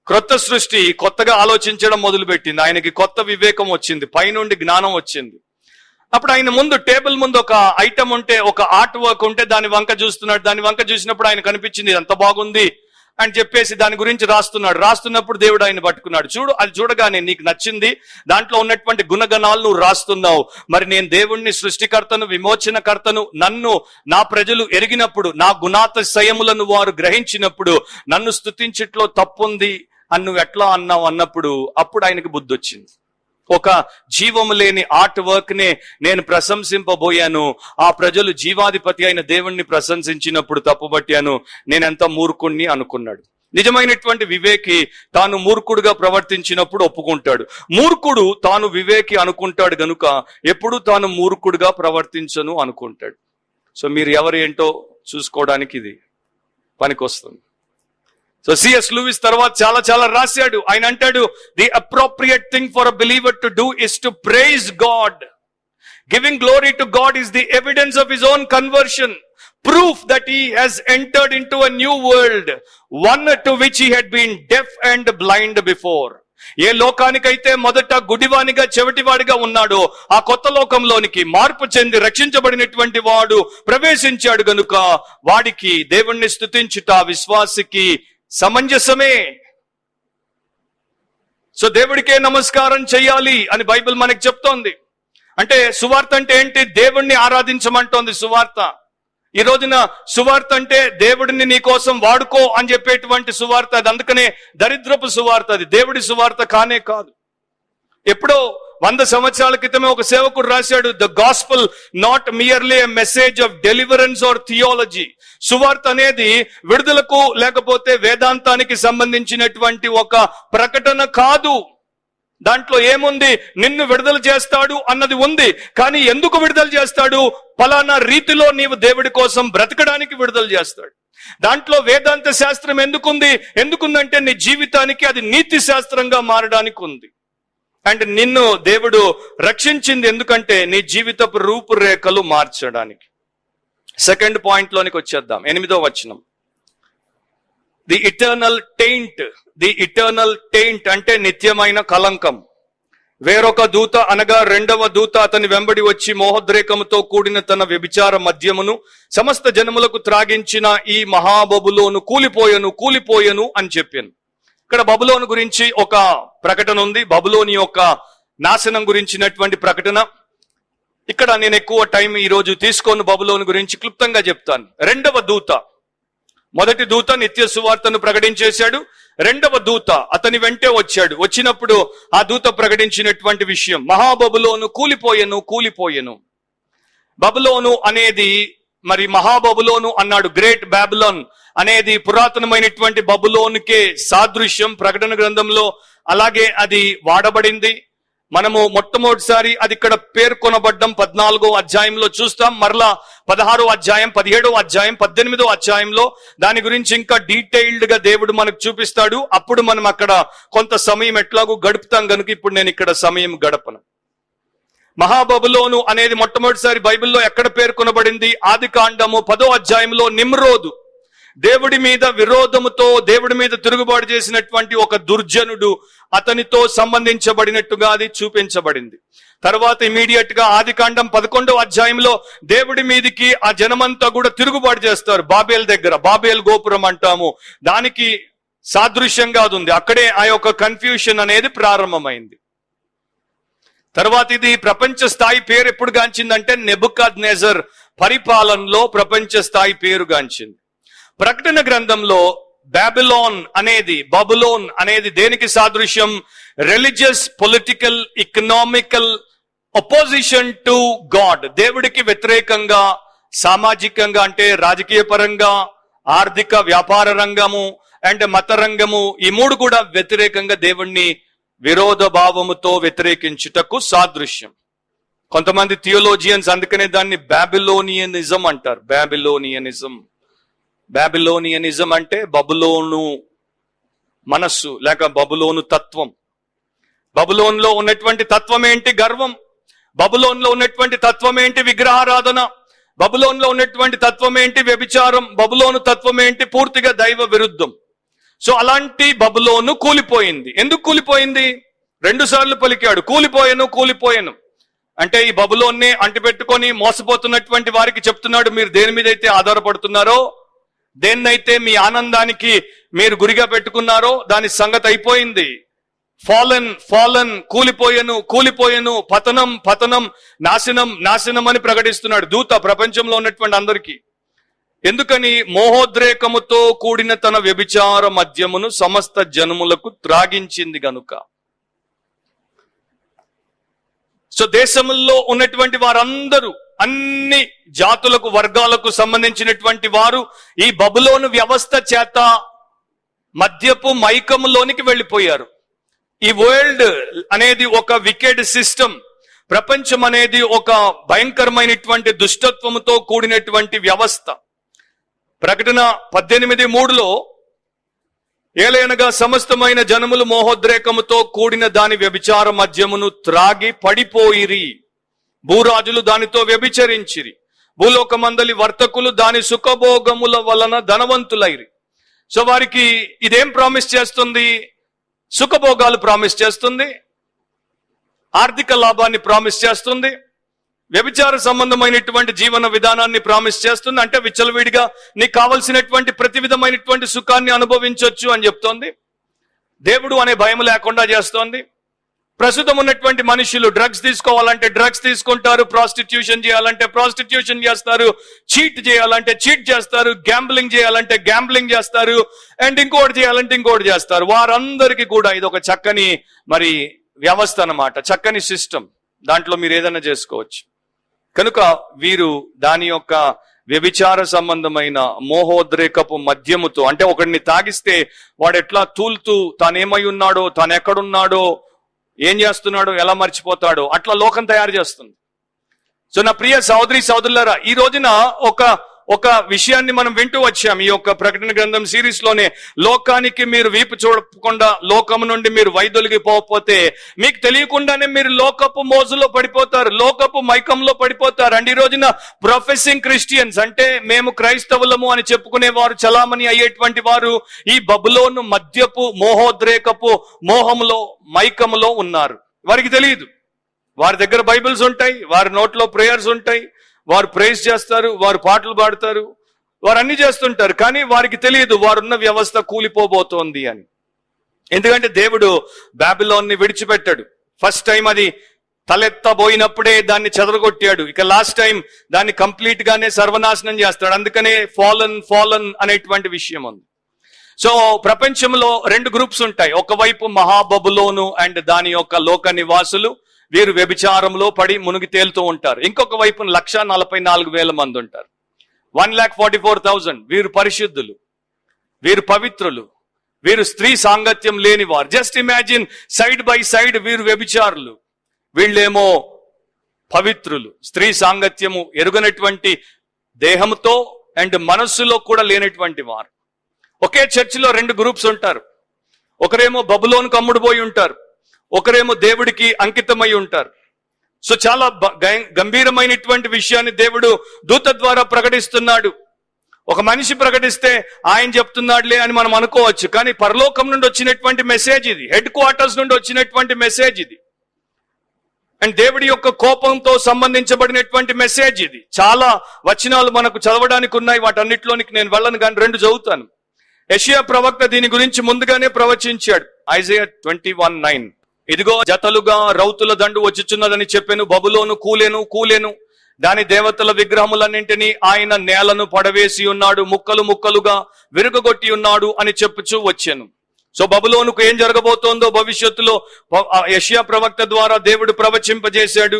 క్రొత్త సృష్టి కొత్తగా ఆలోచించడం మొదలుపెట్టింది. ఆయనకి కొత్త వివేకం వచ్చింది, పైనుండి జ్ఞానం వచ్చింది. అప్పుడు ఆయన ముందు టేబుల్ ముందు ఒక ఐటమ్ ఉంటే, ఒక ఆర్ట్ వర్క్ ఉంటే దాని వంక చూస్తున్నాడు. దాని వంక చూసినప్పుడు ఆయన కనిపించింది ఎంత బాగుంది అని చెప్పేసి దాని గురించి రాస్తున్నాడు. రాస్తున్నప్పుడు దేవుడు ఆయన పట్టుకున్నాడు. చూడు, అది చూడగానే నీకు నచ్చింది, దాంట్లో ఉన్నటువంటి గుణగణాలు నువ్వు రాస్తున్నావు. మరి నేను దేవుణ్ణి, సృష్టికర్తను, విమోచనకర్తను, నన్ను నా ప్రజలు ఎరిగినప్పుడు, నా గుణాతిశయములను వారు గ్రహించినప్పుడు నన్ను స్తుతించట్లో తప్పుంది అని నువ్వు ఎట్లా అన్నావు అన్నప్పుడు అప్పుడు ఆయనకు బుద్ధి వచ్చింది. ఒక జీవము లేని ఆర్ట్ వర్క్ నే నేను ప్రశంసింపబోయాను, ఆ ప్రజలు జీవాధిపతి అయిన దేవుణ్ణి ప్రశంసించినప్పుడు తప్పుబట్టాను, నేనెంత మూర్ఖుణ్ణి అనుకున్నాడు. నిజమైనటువంటి వివేకి తాను మూర్ఖుడుగా ప్రవర్తించినప్పుడు ఒప్పుకుంటాడు. మూర్ఖుడు తాను వివేకి అనుకుంటాడు గనుక ఎప్పుడు తాను మూర్ఖుడుగా ప్రవర్తించను అనుకుంటాడు. సో మీరు ఎవరు ఏంటో చూసుకోవడానికి ఇది పనికొస్తుంది. సో సిఎస్ లూయిస్ తర్వాత చాలా రాశాడు. ఆయన అంటాడు, the appropriate thing for a believer to do is to praise God. Giving glory to God is the evidence of his own conversion, proof that he has entered into a new world, one to which he had been deaf and blind before. ఏ లోకానికైతే మొదట గుడివానిగా, చెవిటివాడిగా ఉన్నాడో ఆ కొత్త లోకంలోనికి మార్పు చెంది రక్షించబడినటువంటి వాడు ప్రవేశించాడు గనుక వాడికి దేవుణ్ణి స్తుతించుట విశ్వాసికి సమంజసమే. సో దేవుడికే నమస్కారం చెయ్యాలి అని బైబిల్ మనకి చెప్తోంది. అంటే సువార్త అంటే ఏంటి? దేవుణ్ణి ఆరాధించమంటోంది సువార్త. ఈ రోజున సువార్త అంటే దేవుడిని నీ కోసం వాడుకో అని చెప్పేటువంటి సువార్త. అది అందుకనే దరిద్రపు సువార్త, అది దేవుడి సువార్త కానే కాదు. ఎప్పుడో 100 సంవత్సరాల క్రితమే ఒక సేవకుడు రాశాడు, the gospel not merely a message of deliverance or theology. సువార్త అనేది విడుదలకు లేకపోతే వేదాంతానికి సంబంధించినటువంటి ఒక ప్రకటన కాదు. దాంట్లో ఏముంది? నిన్ను విడుదల చేస్తాడు అన్నది ఉంది, కానీ ఎందుకు విడుదల చేస్తాడు? ఫలానా రీతిలో నీవు దేవుడి కోసం బ్రతకడానికి విడుదల చేస్తాడు. దాంట్లో వేదాంత శాస్త్రం ఎందుకుందంటే నీ జీవితానికి అది నీతి శాస్త్రంగా మారడానికి ఉంది. అండ్ నిన్ను దేవుడు రక్షించింది ఎందుకంటే నీ జీవితపు రూపురేఖలు మార్చడానికి. సెకండ్ పాయింట్ లోనికి వచ్చేద్దాం, 8వ వచనం. The eternal taint. The eternal taint అంటే నిత్యమైన కలంకం. వేరొక దూత అనగా 2వ దూత అతని వెంబడి వచ్చి మోహద్రేకముతో కూడిన తన వ్యభిచార మద్యమును సమస్త జనములకు త్రాగించిన ఈ మహాబబులోను కూలిపోయెను అని చెప్పాను. ఇక్కడ బబులోను గురించి ఒక ప్రకటన ఉంది, బబులోని యొక్క నాశనం గురించినటువంటి ప్రకటన. ఇక్కడ నేను ఎక్కువ టైం ఈ రోజు తీసుకోను, బబులోను గురించి క్లుప్తంగా చెప్తాను. రెండవ దూత, మొదటి దూత నిత్య సువార్తను ప్రకటించేశాడు. రెండవ దూత అతని వెంటే వచ్చాడు. వచ్చినప్పుడు ఆ దూత ప్రకటించినటువంటి విషయం, మహాబబులోను కూలిపోయెను, కూలిపోయెను. బబులోను అనేది మరి మహాబబులోను అన్నాడు. గ్రేట్ బాబిలోన్ అనేది పురాతనమైనటువంటి బబులోనుకే సాదృశ్యం. ప్రకటన గ్రంథంలో అలాగే అది వాడబడింది. మనము మొట్టమొదటిసారి అది ఇక్కడ పేర్కొనబడ్డం 14వ అధ్యాయంలో చూస్తాం. మరలా 16వ అధ్యాయం, 17వ అధ్యాయం, 18వ అధ్యాయంలో దాని గురించి ఇంకా డీటెయిల్డ్ గా దేవుడు మనకు చూపిస్తాడు. అప్పుడు మనం అక్కడ కొంత సమయం ఎట్లాగూ గడుపుతాం కనుక ఇప్పుడు నేను ఇక్కడ సమయం గడపను. మహాబబులోను అనేది మొట్టమొదటిసారి బైబిల్లో ఎక్కడ పేర్కొనబడింది? ఆదికాండము 10వ అధ్యాయంలో నిమ్రోదు, దేవుడి మీద విరోధముతో దేవుడి మీద తిరుగుబాటు చేసినటువంటి ఒక దుర్జనుడు, అతనితో సంబంధించబడినట్టుగా అది చూపించబడింది. తర్వాత ఇమీడియట్ గా ఆదికాండం 11వ అధ్యాయంలో దేవుడి మీదికి ఆ జనమంతా కూడా తిరుగుబాటు చేస్తారు. బాబేల్ దగ్గర, బాబేల్ గోపురం అంటాము, దానికి సాదృశ్యంగా అది ఉంది. అక్కడే ఆ యొక్క కన్ఫ్యూషన్ అనేది ప్రారంభమైంది. తర్వాత ఇది ప్రపంచ స్థాయి పేరు ఎప్పుడు గాంచిందంటే నెబుకద్నెజర్ పరిపాలనలో ప్రపంచ స్థాయి పేరు గాంచింది. ప్రకటన గ్రంథంలో బబులోన్ అనేది దేనికి సాదృశ్యం? Religious, political, economical opposition to God. దేవుడికి వ్యతిరేకంగా, సామాజికంగా అంటే రాజకీయ పరంగా, ఆర్థిక వ్యాపార రంగము అండ్ మత రంగము, ఈ మూడు కూడా వ్యతిరేకంగా దేవుణ్ణి విరోధ భావముతో వ్యతిరేకించుటకు సాదృశ్యం. కొంతమంది థియోలోజియన్స్ అందుకనే దాన్ని బాబిలోనియనిజం అంటారు. బాబిలోనియనిజం అంటే బబులోను మనస్సు లేక బబులోను తత్వం. బబులోన్లో ఉన్నటువంటి తత్వం ఏంటి? గర్వం. బబులోన్లో ఉన్నటువంటి తత్వం ఏంటి? విగ్రహారాధన. బబులోన్లో ఉన్నటువంటి తత్వం ఏంటి? వ్యభిచారం. బబులోను తత్వం ఏంటి? పూర్తిగా దైవ విరుద్ధం. సో అలాంటి బబులోను కూలిపోయింది. ఎందుకు కూలిపోయింది? 2 సార్లు పలికాడు, కూలిపోయాను. అంటే ఈ బబులోన్నే అంటిపెట్టుకొని మోసపోతున్నటువంటి వారికి చెప్తున్నాడు, మీరు దేని మీద అయితే ఆధారపడుతున్నారో, దేన్నైతే మీ ఆనందానికి మీరు గురిగా పెట్టుకున్నారో దాని సంగతి అయిపోయింది. ఫాలన్, కూలిపోయాను, పతనం, నాశనం అని ప్రకటిస్తున్నాడు దూత ప్రపంచంలో ఉన్నటువంటి అందరికీ. ఎందుకని? మోహోద్రేకముతో కూడిన తన వ్యభిచార మద్యమును సమస్త జనములకు త్రాగించింది గనుక. సో దేశంలో ఉన్నటువంటి వారందరూ, అన్ని జాతులకు, వర్గాలకు సంబంధించినటువంటి వారు ఈ బబులోను వ్యవస్థ చేత మద్యపు మైకములోనికి వెళ్ళిపోయారు. ఈ వరల్డ్ అనేది ఒక వికెడ్ సిస్టమ్. ప్రపంచం అనేది ఒక భయంకరమైనటువంటి దుష్టత్వముతో కూడినటువంటి వ్యవస్థ. ప్రకటన 18:3లో ఏలయనగా సమస్తమైన జనములు మోహోద్రేకముతో కూడిన దాని వ్యభిచార మద్యమును త్రాగి పడిపోయిరి. భూరాజులు దానితో వ్యభిచరించిరి. భూలోకమందలి వర్తకులు దాని సుఖభోగముల వలన ధనవంతులైరి. సో వారికి ఇదేం ప్రామిస్ చేస్తుంది? సుఖభోగాలు ప్రామిస్ చేస్తుంది, ఆర్థిక లాభాన్ని ప్రామిస్ చేస్తుంది, వ్యభిచార సంబంధమైనటువంటి జీవన విధానాన్ని ప్రామిస్ చేస్తుంది. అంటే విచ్చలవిడిగా నీకు కావలసినటువంటి ప్రతి విధమైనటువంటి సుఖాన్ని అనుభవించవచ్చు అని చెప్తోంది. దేవుడు అనే భయం లేకుండా చేస్తోంది. ప్రస్తుతం ఉన్నటువంటి మనుషులు డ్రగ్స్ తీసుకోవాలంటే డ్రగ్స్ తీసుకుంటారు, ప్రాస్టిట్యూషన్ చేయాలంటే ప్రాస్టిట్యూషన్ చేస్తారు, చీట్ చేయాలంటే చీట్ చేస్తారు, గ్యాంబ్లింగ్ చేయాలంటే గ్యాంబ్లింగ్ చేస్తారు, అండ్ ఇంకోటి చేయాలంటే ఇంకోటి చేస్తారు. వారందరికీ కూడా ఇది ఒక చక్కని మరి వ్యవస్థ అన్నమాట, చక్కని సిస్టమ్. దాంట్లో మీరు ఏదైనా చేసుకోవచ్చు. కనుక వీరు దాని యొక్క వ్యభిచార సంబంధమైన మోహోద్రేకపు మద్యముతో, అంటే ఒకడిని తాగిస్తే వాడు ఎట్లా తూలుతూ తానేమై ఉన్నాడో, తాను ఎక్కడున్నాడో, ఏం చేస్తున్నాడో, ఎలా మర్చిపోతాడో అట్లా లోకం తయారు చేస్తుంది. సో నా ప్రియ సోదరులారా, ఈ రోజున ఒక విషయాన్ని మనం వింటూ వచ్చాం ఈ యొక్క ప్రకటన గ్రంథం సిరీస్ లోనే. లోకానికి మీరు వీపు చూడకుండా లోకము నుండి మీరు వైదొలిగిపోతే మీకు తెలియకుండానే మీరు లోకపు మోజులో పడిపోతారు, లోకపు మైకంలో పడిపోతారు. అండ్ ఈ రోజున ప్రొఫెసింగ్ క్రిస్టియన్స్, అంటే మేము క్రైస్తవులము అని చెప్పుకునే వారు, చలామణి అయ్యేటువంటి వారు ఈ బబులోను మద్యపు మోహోద్రేకపు మోహములో, మైకములో ఉన్నారు. వారికి తెలియదు. వారి దగ్గర బైబిల్స్ ఉంటాయి, వారి నోట్లో ప్రేయర్స్ ఉంటాయి, వారు ప్రేస్ చేస్తారు, వారు పాటలు పాడతారు, వారు అన్ని చేస్తుంటారు. కానీ వారికి తెలియదు వారున్న వ్యవస్థ కూలిపోబోతోంది అని. ఎందుకంటే దేవుడు బాబిలోన్ని విడిచిపెట్టాడు. ఫస్ట్ టైం అది తలెత్తబోయినప్పుడే దాన్ని చెదరగొట్టాడు. ఇక లాస్ట్ టైం దాన్ని కంప్లీట్ గానే సర్వనాశనం చేస్తాడు. అందుకనే ఫాలన్ అనేటువంటి విషయం ఉంది. సో ప్రపంచంలో 2 గ్రూప్స్ ఉంటాయి. ఒకవైపు మహాబబులోను అండ్ దాని యొక్క లోక నివాసులు, వీరు వ్యభిచారంలో పడి మునిగి తేలుతూ ఉంటారు. ఇంకొక వైపు 1,44,000 మంది ఉంటారు. 1,44,000 వీరు పరిశుద్ధులు, వీరు పవిత్రులు, వీరు స్త్రీ సాంగత్యం లేనివారు. Just imagine, side by side వీరు వ్యభిచారులు, వీళ్ళేమో పవిత్రులు, స్త్రీ సాంగత్యము ఎరుగనటువంటి దేహంతో అండ్ మనస్సులో కూడా లేనటువంటి వారు. ఒకే చర్చిలో 2 గ్రూప్స్ ఉంటారు. ఒకరేమో బబులోనుకు అమ్ముడుపోయి ఉంటారు, ఒకరేమో దేవుడికి అంకితమై ఉంటారు. సో చాలా గంభీరమైనటువంటి విషయాన్ని దేవుడు దూత ద్వారా ప్రకటిస్తున్నాడు. ఒక మనిషి ప్రకటిస్తే ఆయన చెప్తున్నాడులే అని మనం అనుకోవచ్చు, కానీ పరలోకం నుండి వచ్చినటువంటి మెసేజ్ ఇది, హెడ్ క్వార్టర్స్ నుండి వచ్చినటువంటి మెసేజ్ ఇది, అండ్ దేవుడి యొక్క కోపంతో సంబంధించబడినటువంటి మెసేజ్ ఇది. చాలా వచనాలు మనకు చదవడానికి ఉన్నాయి, వాటన్నిటిలోనికి నేను వెళ్ళను, కానీ 2 చదువుతాను. యెషయా ప్రవక్త దీని గురించి ముందుగానే ప్రవచించాడు. ఐజయా 21:9, ఇదిగో జతలుగా రౌతుల దండు వచ్చుచున్నదని చెప్పెను, బబులోను కూలెను, దాని దేవతల విగ్రహములన్నింటినీ ఆయన నేలను పడవేసి ఉన్నాడు, ముక్కలు ముక్కలుగా విరుగగొట్టి ఉన్నాడు అని చెప్పుచూ వచ్చాను. సో బబులోనుకు ఏం జరగబోతోందో భవిష్యత్తులో యెషయా ప్రవక్త ద్వారా దేవుడు ప్రవచింపజేశాడు.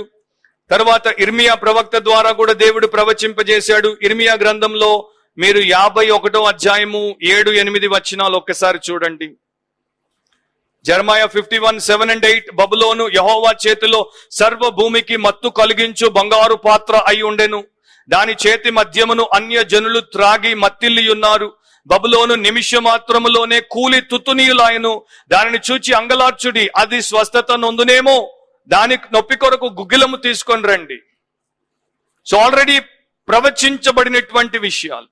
తర్వాత ఇర్మియా ప్రవక్త ద్వారా కూడా దేవుడు ప్రవచింపజేశాడు. ఇర్మియా గ్రంథంలో మీరు 51వ అధ్యాయము 7-8 వచనాలు ఒక్కసారి చూడండి. జెరమయా 51:7-8, బబులోను యెహోవా చేతిలో సర్వ భూమికి మత్తు కలిగించు బంగారు పాత్ర అయి ఉండెను, దాని చేతి మద్యమును అన్య జనులు త్రాగి మత్తిల్లియున్నారు. బబులోను నిమిష మాత్రములోనే కూలి తుత్తునీయులాయను, దానిని చూచి అంగలార్చుడి, అది స్వస్థత నొందునేమో, దానికి నొప్పి కొరకు గుగ్గిలము తీసుకొని రండి. సో ఆల్రెడీ ప్రవచించబడినటువంటి విషయాలు.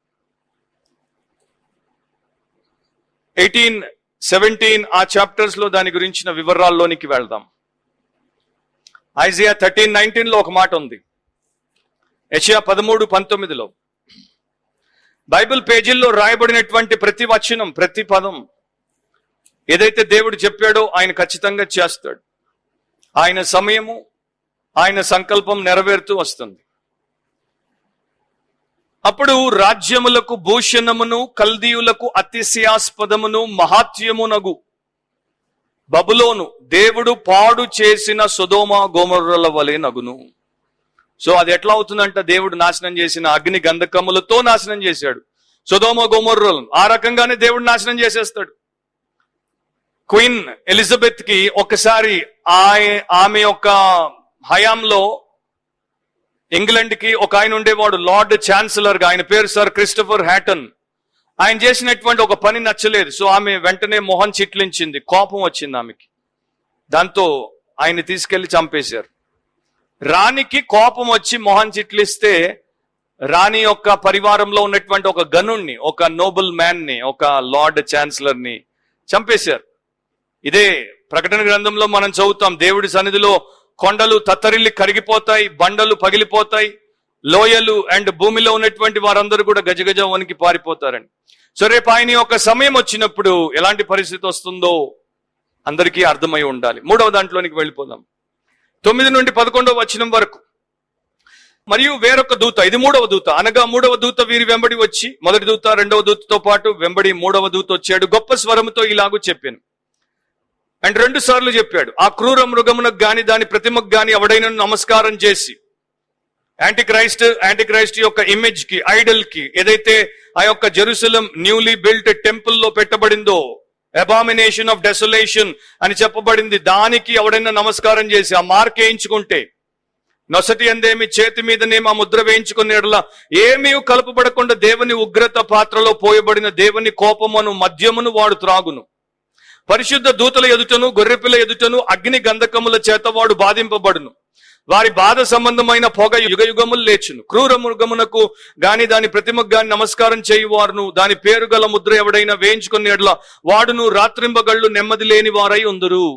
18-17 ఆ చాప్టర్స్ లో దాని గురించిన వివరాల్లోనికి వెళ్దాం. ఐజయా 13:19 ఒక మాట ఉంది, యెషయా 13:19. బైబిల్ పేజీల్లో రాయబడినటువంటి ప్రతి వచనం, ప్రతి పదం ఏదైతే దేవుడు చెప్పాడో ఆయన ఖచ్చితంగా చేస్తాడు. ఆయన సమయము, ఆయన సంకల్పం నెరవేరుతూ వస్తుంది. అప్పుడు రాజ్యములకు భూషణమును, కల్దీయులకు అతిశయాస్పదమును, మహాత్యమునగు బబులోను దేవుడు పాడు చేసిన సొదొమ గొమొర్రాల వలె నగును. సో అది ఎట్లా అవుతుందంట, దేవుడు నాశనం చేసిన అగ్ని గంధకములతో నాశనం చేశాడు సొదొమ గొమొర్రాలను. ఆ రకంగానే దేవుడు నాశనం చేసేస్తాడు. క్వీన్ ఎలిజబెత్ కి ఒకసారి ఆమె యొక్క హయాంలో ఇంగ్లాండ్ కి ఒక ఆయన ఉండేవాడు, లార్డ్ ఛాన్సలర్ గా, ఆయన పేరు సర్ క్రిస్టఫర్ హ్యాటన్. ఆయన చేసినటువంటి ఒక పని నచ్చలేదు. సో ఆమె వెంటనే మొహం చిట్లించింది, కోపం వచ్చింది ఆమెకి. దాంతో ఆయన్ని తీసుకెళ్లి చంపేశారు. రాణికి కోపం వచ్చి మొహం చిట్లిస్తే రాణి యొక్క పరివారంలో ఉన్నటువంటి ఒక గనుణ్ణి, ఒక నోబుల్ మ్యాన్ ని, ఒక లార్డ్ ఛాన్సలర్ ని చంపేశారు. ఇదే ప్రకటన గ్రంథంలో మనం చదువుతాం, దేవుడి సన్నిధిలో కొండలు తత్తరిల్లి కరిగిపోతాయి, బండలు పగిలిపోతాయి, లోయలు అండ్ భూమిలో ఉన్నటువంటి వారందరూ కూడా గజగజ వణికి పారిపోతారని. సో రేపు ఆయన యొక్క సమయం వచ్చినప్పుడు ఎలాంటి పరిస్థితి వస్తుందో అందరికీ అర్థమై ఉండాలి. 3వ దాంట్లోనికి వెళ్ళిపోదాం. 9-11 వచనం వరకు. మరియు వేరొక దూత, ఇది 3వ దూత, అనగా 3వ దూత వీరి వెంబడి వచ్చి, మొదటి దూత 2వ దూతతో పాటు వెంబడి 3వ దూత వచ్చాడు, గొప్ప స్వరముతో ఇలాగూ చెప్పాను. అండ్ 2 సార్లు చెప్పాడు, ఆ క్రూర మృగమునకు గాని దాని ప్రతిమకు గాని ఎవడైనా నమస్కారం చేసి, యాంటిక్రైస్ట్ యొక్క ఇమేజ్ కి, ఐడల్ కి, ఏదైతే ఆ యొక్క జెరూసలేం న్యూలీ బిల్ట్ టెంపుల్ లో పెట్టబడిందో, అబామినేషన్ ఆఫ్ డెసోలేషన్ అని చెప్పబడింది, దానికి ఎవడైనా నమస్కారం చేసి ఆ మార్క్ వేయించుకుంటే, నొసటి అందేమి చేతి మీదనేమి ఆ ముద్ర వేయించుకునేలా ఏమీ కలుపబడకుండా దేవుని ఉగ్రత పాత్రలో పోయబడిన దేవుని కోపమును మద్యమును వాడు త్రాగును. పరిశుద్ధ దూతల ఎదుటను గొర్రెపిల్ల ఎదుటను అగ్ని గంధకముల చేత వాడు బాధింపబడును. వారి బాధ సంబంధమైన పొగ యుగయుగములు లేచును. క్రూర మృగమునకు గాని దాని ప్రతిమకు గాని నమస్కారం చేయువారును దాని పేరు గల ముద్ర ఎవడైనా వేయించుకునే ఎడల వాడును రాత్రింబగళ్ళు నెమ్మది లేని వారై ఉందురు.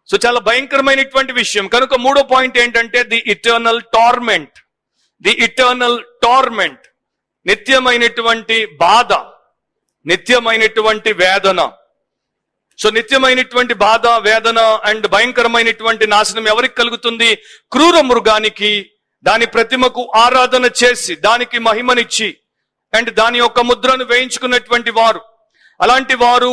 సో చాలా భయంకరమైనటువంటి విషయం. కనుక 3వ పాయింట్ ఏంటంటే ది ఇటర్నల్ టార్మెంట్, నిత్యమైనటువంటి బాధ, నిత్యమైనటువంటి వేదన. సో నిత్యమైనటువంటి బాధ, వేదన అండ్ భయంకరమైనటువంటి నాశనం ఎవరికి కలుగుతుంది? క్రూర మృగానికి, దాని ప్రతిమకు ఆరాధన చేసి దానికి మహిమనిచ్చి అండ్ దాని యొక్క ముద్రను వేయించుకున్నటువంటి వారు. అలాంటి వారు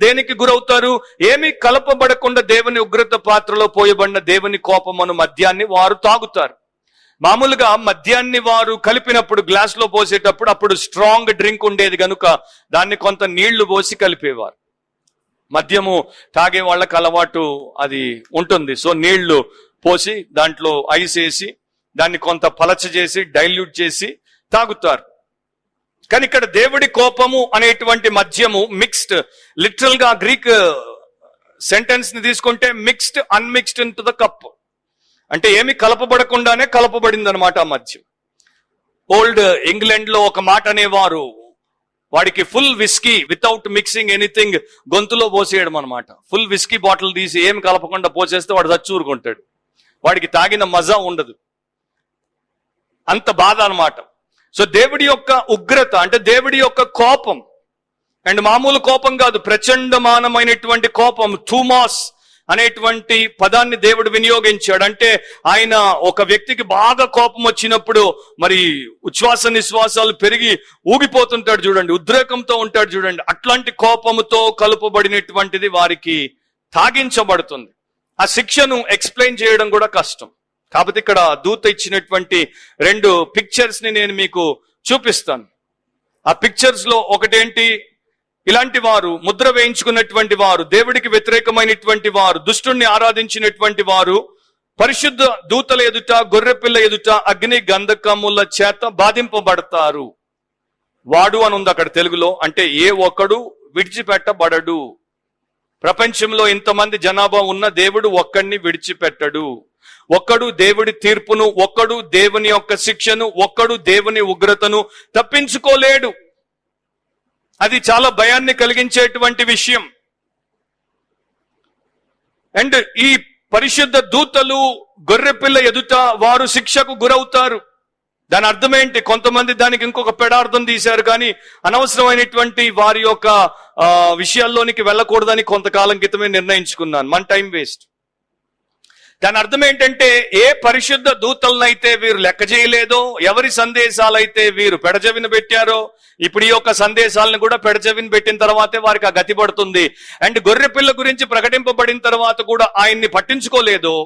దేనికి గురవుతారు? ఏమీ కలపబడకుండా దేవుని ఉగ్రత పాత్రలో పోయబడిన దేవుని కోపమను మద్యాన్ని వారు తాగుతారు. మామూలుగా మద్యాన్ని వారు కలిపినప్పుడు గ్లాస్ లో పోసేటప్పుడు అప్పుడు స్ట్రాంగ్ డ్రింక్ ఉండేది కనుక దాన్ని కొంత నీళ్లు పోసి కలిపేవారు. మద్యము తాగే వాళ్ళకి అలవాటు అది ఉంటుంది. సో నీళ్లు పోసి దాంట్లో ఐస్ వేసి దాన్ని కొంత పలచ చేసి డైల్యూట్ చేసి తాగుతారు. కానీ ఇక్కడ దేవుడి కోపము అనేటువంటి మద్యము మిక్స్డ్, లిటరల్ గా గ్రీక్ సెంటెన్స్ ని తీసుకుంటే mixed unmixed into the cup, అంటే ఏమి కలపబడకుండానే కలపబడింది అనమాట ఆ మద్యం. ఓల్డ్ ఇంగ్లాండ్ లో ఒక మాట అనేవారు, వాడికి full whisky without mixing anything గొంతులో పోసేయడం అనమాట. ఫుల్ విస్కీ బాటిల్ తీసి ఏమి కలపకుండా పోసేస్తే వాడు చచ్చూరుకుంటాడు, వాడికి తాగిన మజా ఉండదు, అంత బాధ అనమాట. సో దేవుడి యొక్క ఉగ్రత అంటే దేవుడి యొక్క కోపం, అండ్ మామూలు కోపం కాదు, ప్రచండమానమైనటువంటి కోపం. థూమాస్ అనేటువంటి పదాన్ని దేవుడు వినియోగించాడు. అంటే ఆయన ఒక వ్యక్తికి బాగా కోపం వచ్చినప్పుడు మరి ఉచ్ఛ్వాస నిశ్వాసాలు పెరిగి ఊగిపోతుంటాడు చూడండి, ఉద్రేకంతో ఉంటాడు చూడండి, అట్లాంటి కోపముతో కలుపబడినటువంటిది వారికి తాగించబడుతుంది. ఆ శిక్షను ఎక్స్ప్లెయిన్ చేయడం కూడా కష్టం. కాబట్టి ఇక్కడ దూత ఇచ్చినటువంటి 2 పిక్చర్స్ ని నేను మీకు చూపిస్తాను. ఆ పిక్చర్స్ లో ఒకటేంటి, ఇలాంటి వారు ముద్ర వేయించుకున్నటువంటి వారు, దేవుడికి వ్యతిరేకమైనటువంటి వారు, దుష్టుణ్ణి ఆరాధించినటువంటి వారు పరిశుద్ధ దూతల ఎదుట, గొర్రెపిల్ల ఎదుట అగ్ని గంధకముల చేత బాధింపబడతారు. వాడు అని ఉంది అక్కడ తెలుగులో, అంటే ఏ ఒక్కడు విడిచిపెట్టబడడు. ప్రపంచంలో ఇంతమంది జనాభా ఉన్న దేవుడు ఒక్కడిని విడిచిపెట్టడు. ఒక్కడు దేవుడి తీర్పును, ఒక్కడు దేవుని యొక్క శిక్షను, ఒక్కడు దేవుని ఉగ్రతను తప్పించుకోలేడు. అది చాలా భయాన్ని కలిగించేటువంటి విషయం. అండ్ ఈ పరిశుద్ధ దూతలు గొర్రెపిల్ల ఎదుట వారు శిక్షకు గురవుతారు. దాని అర్థం ఏంటి? కొంతమంది దానికి ఇంకొక పెడార్థం తీశారు, కానీ అనవసరమైనటువంటి వారి యొక్క విషయాల్లోనికి వెళ్ళకూడదని కొంతకాలం క్రితమే నిర్ణయించుకున్నాను. మన టైం వేస్ట్. దాని అర్థం ఏంటంటే, ఏ పరిశుద్ధ దూతలనైతే వీరు లెక్క చేయలేదో, ఎవరి సందేశాలైతే వీరు పెడచెవిన పెట్టారో, ఇప్పుడు ఈ యొక్క సందేశాలను కూడా పెడచెవిన పెట్టిన తర్వాతే వారికి ఆ గతి పడుతుంది. అండ్ గొర్రెపిల్ల గురించి ప్రకటింపబడిన తర్వాత కూడా ఆయన్ని పట్టించుకోలేదో,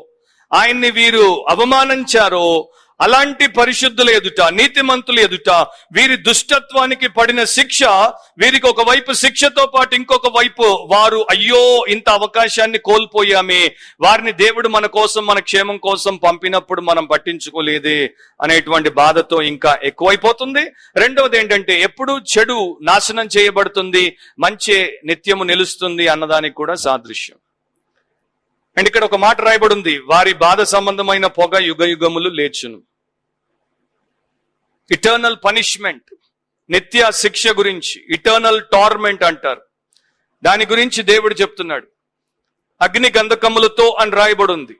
ఆయన్ని వీరు అవమానించారో, అలాంటి పరిశుద్ధుల ఎదుట, నీతిమంతుల ఎదుట వీరి దుష్టత్వానికి పడిన శిక్ష, వీరికి ఒకవైపు శిక్షతో పాటు ఇంకొక వైపు వారు అయ్యో ఇంత అవకాశాన్ని కోల్పోయామే, వారిని దేవుడు మన కోసం, మన క్షేమం కోసం పంపినప్పుడు మనం పట్టించుకోలేదే అనేటువంటి బాధతో ఇంకా ఎక్కువైపోతుంది. రెండవది ఏంటంటే, ఎప్పుడు చెడు నాశనం చేయబడుతుంది, మంచి నిత్యము నిలుస్తుంది అన్నదానికి కూడా సాదృశ్యం. అండ్ ఇక్కడ ఒక మాట రాయబడి ఉంది, వారి బాధ సంబంధమైన పొగ యుగ యుగములు లేచును. ఇటర్నల్ పనిష్మెంట్, నిత్య శిక్ష గురించి, ఇటర్నల్ టార్మెంట్ అంటారు, దాని గురించి దేవుడు చెప్తున్నాడు. అగ్ని గంధకములతో అని రాయబడి ఉంది.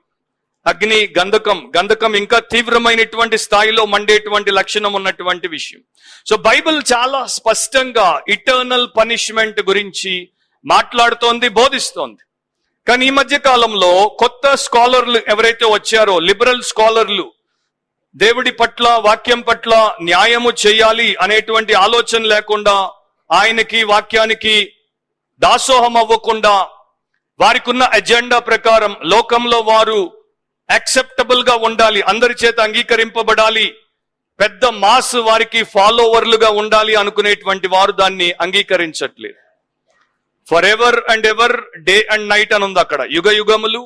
అగ్ని గంధకం, గంధకం ఇంకా తీవ్రమైనటువంటి స్థాయిలో మండేటువంటి లక్షణం ఉన్నటువంటి విషయం. సో బైబిల్ చాలా స్పష్టంగా ఇటర్నల్ పనిష్మెంట్ గురించి మాట్లాడుతోంది, బోధిస్తోంది. కానీ ఈ మధ్య కాలంలో కొత్త స్కాలర్లు ఎవరైతే వచ్చారో, లిబరల్ స్కాలర్లు, దేవుడి పట్ల, వాక్యం పట్ల న్యాయము చేయాలి అనేటువంటి ఆలోచన లేకుండా, ఆయనకి వాక్యానికి దాసోహం అవ్వకుండా, వారికి ఉన్న ఎజెండా ప్రకారం లోకంలో వారు యాక్సెప్టబుల్ గా ఉండాలి, అందరి చేత అంగీకరింపబడాలి, పెద్ద మాస్ వారికి ఫాలోవర్లుగా ఉండాలి అనుకునేటువంటి వారు దాన్ని అంగీకరించట్లేదు. For ever and ever, day and night అని ఉంది అక్కడ, యుగ యుగములు,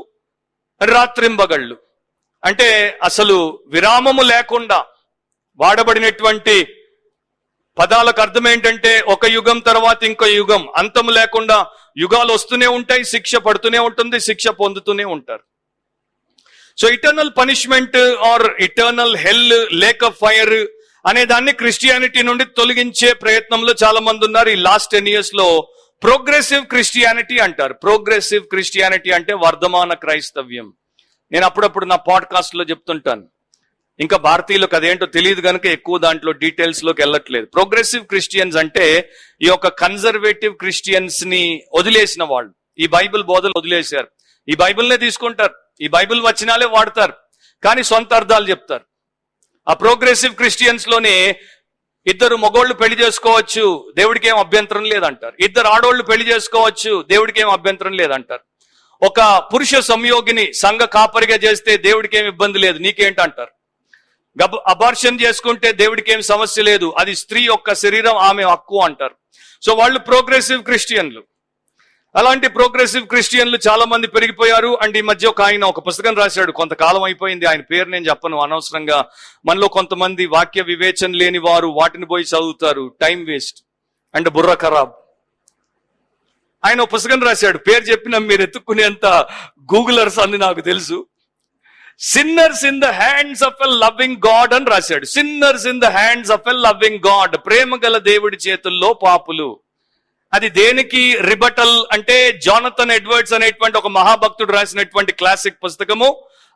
రాత్రింబగళ్ళు. అంటే అసలు విరామము లేకుండా వాడబడినటువంటి పదాలకు అర్థం ఏంటంటే, ఒక యుగం తర్వాత ఇంకో యుగం, అంతము లేకుండా యుగాలు వస్తూనే ఉంటాయి, శిక్ష పడుతూనే ఉంటుంది, శిక్ష పొందుతూనే ఉంటారు. So eternal punishment are eternal hell, lake of fire అనే దాన్ని క్రిస్టియానిటీ నుండి తొలగించే ప్రయత్నంలో చాలా మంది ఉన్నారు. ఈ లాస్ట్ 10 years లో ప్రోగ్రెసివ్ క్రిస్టియానిటీ అంటారు. ప్రోగ్రెసివ్ క్రిస్టియానిటీ అంటే వర్ధమాన క్రైస్తవ్యం. నేను అప్పుడప్పుడు నా పాడ్కాస్ట్ లో చెప్తుంటాను, ఇంకా భారతీయులకు అదేంటో తెలియదు కనుక ఎక్కువ దాంట్లో డీటెయిల్స్ లోకి వెళ్ళట్లేదు. ప్రోగ్రెసివ్ క్రిస్టియన్స్ అంటే ఈ యొక్క కన్జర్వేటివ్ క్రిస్టియన్స్ ని వదిలేసిన వాళ్ళు, ఈ బైబిల్ బోధలు వదిలేశారు. ఈ బైబిల్నే తీసుకుంటారు, ఈ బైబిల్ వచనాలే వాడతారు, కానీ సొంత అర్థాలు చెప్తారు. ఆ ప్రోగ్రెసివ్ క్రిస్టియన్స్ లోనే ఇద్దరు మగోళ్ళు పెళ్లి చేసుకోవచ్చు, దేవుడికి ఏం అభ్యంతరం లేదంటారు. ఇద్దరు ఆడోళ్ళు పెళ్లి చేసుకోవచ్చు, దేవుడికి ఏం అభ్యంతరం లేదంటారు. ఒక పురుష సంయోగిని సంఘ కాపరిగా చేస్తే దేవుడికి ఏం ఇబ్బంది లేదు, నీకేంటంటారు. అబార్షన్ చేసుకుంటే దేవుడికి ఏం సమస్య లేదు, అది స్త్రీ యొక్క శరీరం, ఆమె హక్కు అంటారు. సో వాళ్ళు ప్రోగ్రెసివ్ క్రిస్టియన్లు. అలాంటి ప్రోగ్రెసివ్ క్రిస్టియన్లు చాలా మంది పెరిగిపోయారు. అండ్ ఈ మధ్య ఆయన ఒక పుస్తకం రాశాడు, కొంతకాలం అయిపోయింది, ఆయన పేరు నేను చెప్పను అనవసరంగా. మనలో కొంతమంది వాక్య వివేచన లేని వారు వాటిని పోయి చదువుతారు, టైం వేస్ట్ అండ్ బుర్ర ఖరాబ్. ఆయన ఒక పుస్తకం రాశాడు, పేరు చెప్పిన మీరు ఎత్తుక్కునేంత గూగులర్స్ అని నాకు తెలుసు. Sinners in the hands of a loving God అని రాశాడు. Sinners in the hands of a loving God, ప్రేమ గల దేవుడి చేతుల్లో పాపులు. అది దేనికి రిబటల్ అంటే జానథన్ ఎడ్వర్డ్స్ అనేటువంటి ఒక మహాభక్తుడు రాసినటువంటి క్లాసిక్ పుస్తకము.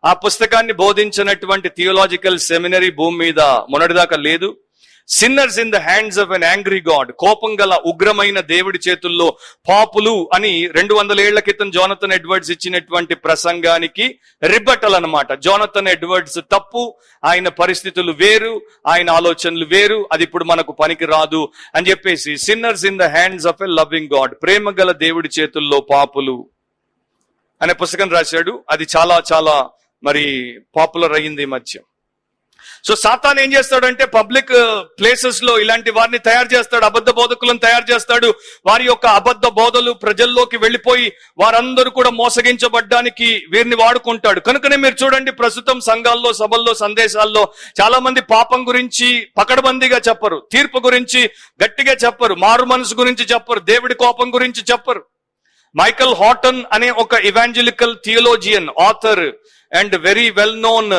ఆ పుస్తకాన్ని బోధించినటువంటి థియోలాజికల్ సెమినరీ భూమి మీద మొన్నటిదాకా లేదు. Sinners in the hands of an angry God, కోపం గల ఉగ్రమైన దేవుడి చేతుల్లో పాపులు అని 200 ఏళ్ల క్రితం జానథన్ ఎడ్వర్డ్స్ ఇచ్చినటువంటి ప్రసంగానికి రిబటల్ అన్నమాట. జానథన్ ఎడ్వర్డ్స్ తప్పు, ఆయన పరిస్థితులు వేరు, ఆయన ఆలోచనలు వేరు, అది ఇప్పుడు మనకు పనికి రాదు అని చెప్పేసి sinners in the hands of a loving God, ప్రేమ గల దేవుడి చేతుల్లో పాపులు అనే పుస్తకం రాశాడు. అది చాలా చాలా మరి పాపులర్ అయ్యింది ఈ మధ్య. సో సాతాన్ ఏం చేస్తాడంటే పబ్లిక్ ప్లేసెస్ లో ఇలాంటి వారిని తయారు చేస్తాడు, అబద్ధ బోధకులను తయారు చేస్తాడు. వారి యొక్క అబద్ధ బోధలు ప్రజల్లోకి వెళ్లిపోయి వారందరూ కూడా మోసగించబడ్డానికి వీరిని వాడుకుంటాడు. కనుకనే మీరు చూడండి, ప్రస్తుతం సంఘాల్లో, సభల్లో, సందేశాల్లో చాలా మంది పాపం గురించి పకడ్బందీగా చెప్పరు, తీర్పు గురించి గట్టిగా చెప్పరు, మారు మనసు గురించి చెప్పరు, దేవుడి కోపం గురించి చెప్పరు. మైకల్ హాటన్ అనే ఒక evangelical theologian, author and very well known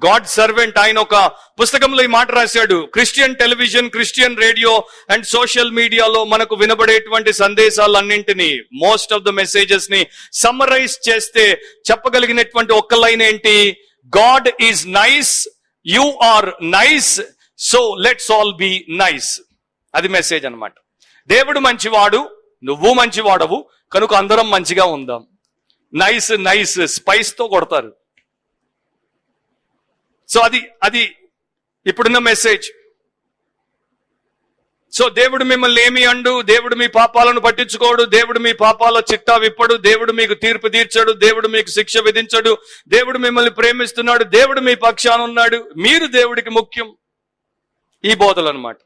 God servant, ఆయన ఒక పుస్తకంలో ఈ మాట రాశాడు. Christian television, Christian radio and social మీడియాలో మనకు వినబడేటువంటి సందేశాలన్నింటినీ, మోస్ట్ ఆఫ్ ద మెసేజెస్ ని సమ్మరైజ్ చేస్తే చెప్పగలిగినటువంటి ఒక్క లైన్ ఏంటి? God is nice, you are nice, so let's all be nice. అది మెసేజ్ అన్నమాట. దేవుడు మంచివాడు, నువ్వు మంచివాడవు, కనుక అందరం మంచిగా ఉందాం. నైస్ నైస్ స్పైస్ తో కొడతారు. సో అది ఇప్పుడున్న మెసేజ్. సో దేవుడు మిమ్మల్ని ఏమి అండు, దేవుడు మీ పాపాలను పట్టించుకోడు, దేవుడు మీ పాపాల చిట్టా విప్పడు, దేవుడు మీకు తీర్పు తీర్చడు, దేవుడు మీకు శిక్ష విధించడు, దేవుడు మిమ్మల్ని ప్రేమిస్తున్నాడు, దేవుడు మీ పక్షాన ఉన్నాడు, మీరు దేవుడికి ముఖ్యం. ఈ బోధలు అన్నమాట.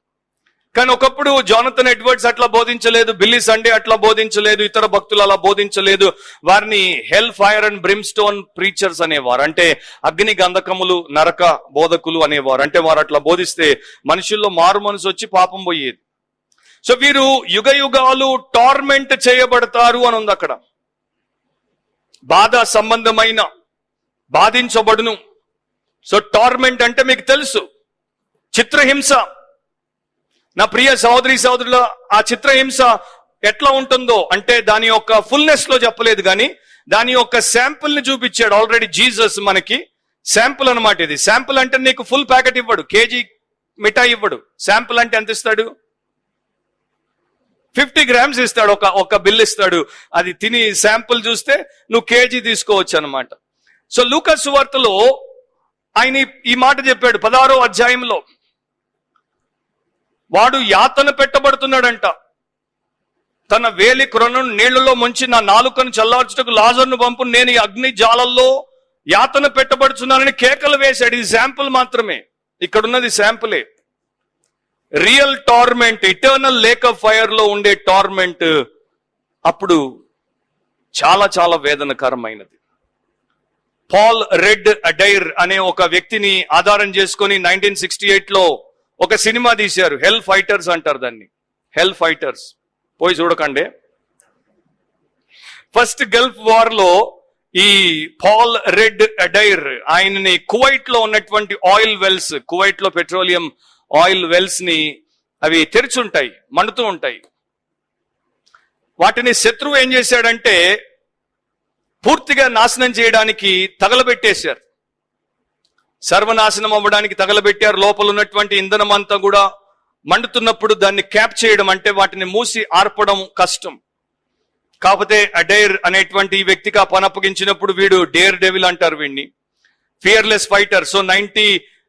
కానీ ఒకప్పుడు జానథన్ ఎడ్వర్డ్స్ అట్లా బోధించలేదు, బిల్లీ సండే అట్లా బోధించలేదు, ఇతర భక్తులు అలా బోధించలేదు. వారిని హెల్ ఫైర్ అండ్ బ్రిమ్స్టోన్ ప్రీచర్స్ అనేవారు, అంటే అగ్ని గంధకములు నరక బోధకులు అనేవారు. అంటే వారు అట్లా బోధిస్తే మనుషుల్లో మారు మనసు వచ్చి పాపం పోయేది. సో వీరు యుగ యుగాలు టార్మెంట్ చేయబడతారు అని ఉంది అక్కడ. బాధ సంబంధమైన బాధించబడును. సో టార్మెంట్ అంటే మీకు తెలుసు, చిత్రహింస. నా ప్రియ సహోదరి సహోదరుల, ఆ చిత్రహింస ఎట్లా ఉంటుందో అంటే దాని యొక్క ఫుల్నెస్ లో చెప్పలేదు, కానీ దాని యొక్క శాంపుల్ ని చూపించాడు ఆల్రెడీ జీసస్ మనకి. శాంపుల్ అన్నమాట ఇది. శాంపుల్ అంటే నీకు ఫుల్ ప్యాకెట్ ఇవ్వడు, కేజీ మిఠాయి ఇవ్వడు. శాంపుల్ అంటే ఎంత ఇస్తాడు? 50 grams ఇస్తాడు, ఒక బిల్ ఇస్తాడు. అది తిని శాంపుల్ చూస్తే నువ్వు కేజీ తీసుకోవచ్చు అనమాట. సో లూకా సువార్తలో ఆయన ఈ మాట చెప్పాడు 16వ అధ్యాయంలో. వాడు యాతన పెట్టబడుతున్నాడంట. తన వేలి క్రొనను నీళ్లలో ముంచి నా నాలుకను చల్లార్చుటకు లాజరును పంపు, నేను ఈ అగ్ని జాలల్లో యాతన పెట్టబడుతున్నానని కేకలు వేశాడు. ఇది శాంపుల్ మాత్రమే, ఇక్కడున్నది శాంపులే. Real torment, eternal lake of fire లో ఉండే టార్మెంట్ అప్పుడు చాలా చాలా వేదనకరమైనది. పాల్ రెడ్ అడైర్ అనే ఒక వ్యక్తిని ఆధారం చేసుకొని 1968లో ఒక సినిమా తీశారు. హెల్ ఫైటర్స్ అంటారు దాన్ని, హెల్ ఫైటర్స్. పోయి చూడకండి. ఫస్ట్ గల్ఫ్ వార్ లో ఈ పాల్ రెడ్ అడైర్ ఆయనని కువైట్ లో ఉన్నటువంటి ఆయిల్ వెల్స్, కువైట్ లో పెట్రోలియం ఆయిల్ వెల్స్ ని అవి తెరిచుంటాయి, మండుతూ ఉంటాయి. వాటిని శత్రువు ఏం చేశాడంటే పూర్తిగా నాశనం చేయడానికి తగలబెట్టేశారు. సర్వనాశనం అవ్వడానికి తగలబెట్టారు. లోపల ఉన్నటువంటి ఇంధనం అంతా కూడా మండుతున్నప్పుడు దాన్ని క్యాప్ చేయడం, అంటే వాటిని మూసి ఆర్పడం కష్టం. కాకపోతే అడైర్ అనేటువంటి ఈ వ్యక్తికి ఆ పని అప్పగించినప్పుడు వీడు డేర్ డెవిల్ అంటారు వీడిని, ఫియర్లెస్ ఫైటర్. సో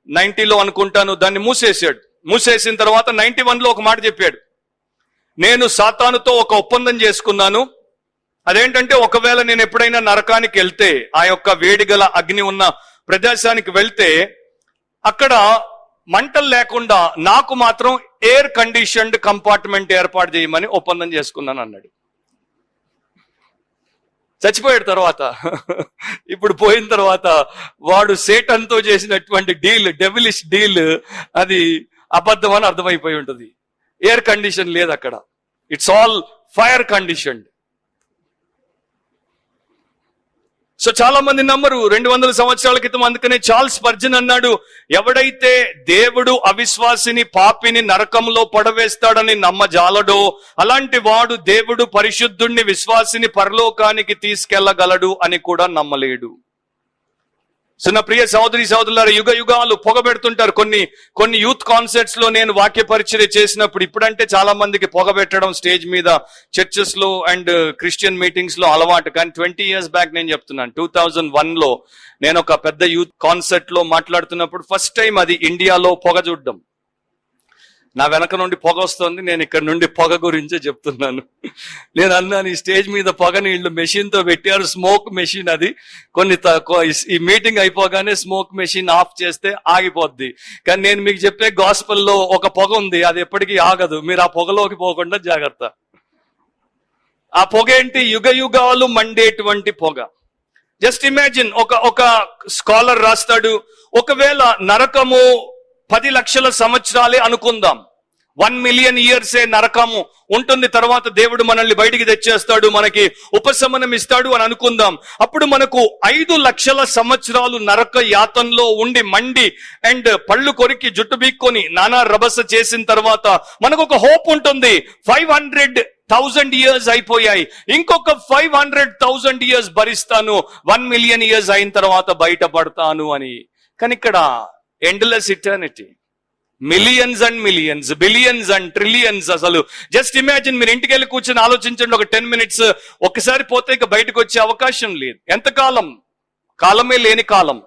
90లో అనుకుంటాను దాన్ని మూసేసాడు. మూసేసిన తర్వాత 91లో ఒక మాట చెప్పాడు, నేను సాతానుతో ఒక ఒప్పందం చేసుకున్నాను. అదేంటంటే ఒకవేళ నేను ఎప్పుడైనా నరకానికి వెళ్తే, ఆ యొక్క వేడిగల అగ్ని ఉన్న ప్రదేశానికి వెళ్తే, అక్కడ మంటలు లేకుండా నాకు మాత్రం ఎయిర్ కండిషన్డ్ కంపార్ట్మెంట్ ఏర్పాటు చేయమని ఒప్పందం చేసుకున్నాను అన్నాడు. చచ్చిపోయాడు తర్వాత. ఇప్పుడు పోయిన తర్వాత వాడు సేటన్తో చేసినటువంటి డీల్, డెవిలిష్ డీల్, అది అబద్ధం అని అర్థమైపోయి ఉంటుంది. ఎయిర్ కండిషన్ లేదు అక్కడ, it's all fire conditioned. So చాలా మంది నమ్మరు. 200 సంవత్సరాల క్రితం అందుకనే చార్ల్స్ స్పర్జన్ అన్నాడు, ఎవడైతే దేవుడు అవిశ్వాసిని, పాపిని నరకంలో పడవేస్తాడని నమ్మజాలడో, అలాంటి వాడు దేవుడు పరిశుద్ధుణ్ణి, విశ్వాసిని పరలోకానికి తీసుకెళ్లగలడు అని కూడా నమ్మలేడు. సో నా ప్రియ సహోదరి సహోదరులారా, యుగ యుగాలు పొగబెడుతుంటారు. కొన్ని యూత్ కాన్సర్ట్స్ లో నేను వాక్య పరిచర్య చేసినప్పుడు, ఇప్పుడంటే చాలా మందికి పొగబెట్టడం స్టేజ్ మీద చర్చెస్ లో అండ్ క్రిస్టియన్ మీటింగ్స్ లో అలవాటు. కానీ 20 years బ్యాక్ నేను చెప్తున్నాను, 2001లో నేను ఒక పెద్ద యూత్ కాన్సర్ట్ లో మాట్లాడుతున్నప్పుడు ఫస్ట్ టైం అది ఇండియాలో పొగ చూడడం. నా వెనక నుండి పొగ వస్తుంది, నేను ఇక్కడ నుండి పొగ గురించే చెప్తున్నాను. నేను అన్నాను, ఈ స్టేజ్ మీద పొగని వీళ్ళు మెషిన్ తో పెట్టారు, స్మోక్ మెషిన్ అది. ఈ మీటింగ్ అయిపోగానే స్మోక్ మెషిన్ ఆఫ్ చేస్తే ఆగిపోద్ది. కానీ నేను మీకు చెప్పే గాస్పెల్లో ఒక పొగ ఉంది, అది ఎప్పటికీ ఆగదు. మీరు ఆ పొగలోకి పోకుండా జాగ్రత్త. ఆ పొగ ఏంటి? యుగ యుగాలు మండేటువంటి పొగ. జస్ట్ ఇమాజిన్, ఒక స్కాలర్ రాస్తాడు, ఒకవేళ నరకము 10 లక్షల సంవత్సరాలే అనుకుందాం, 1 million years నరకము ఉంటుంది, తర్వాత దేవుడు మనల్ని బయటికి తెచ్చేస్తాడు, మనకి ఉపశమనం ఇస్తాడు అని అనుకుందాం. అప్పుడు మనకు 5 లక్షల సంవత్సరాలు నరక యాతనలో ఉండి మండి అండ్ పళ్ళు కొరికి జుట్టు బీక్కొని నానా రభస చేసిన తర్వాత మనకు ఒక హోప్ ఉంటుంది. 500,000 years అయిపోయాయి, ఇంకొక 500,000 years భరిస్తాను, 1 million years అయిన తర్వాత బయటపడతాను అని. కానీ ఇక్కడ endless eternity, millions and millions, billions and trillions. అసలు జస్ట్ ఇమాజిన్, మీరు ఇంటికి వెళ్ళి కూర్చొని ఆలోచించండి, ఒక 10 minutes ఒక్కసారి పోతే ఇక బయటకు వచ్చే అవకాశం లేదు. ఎంతకాలం? కాలమే లేని కాలం.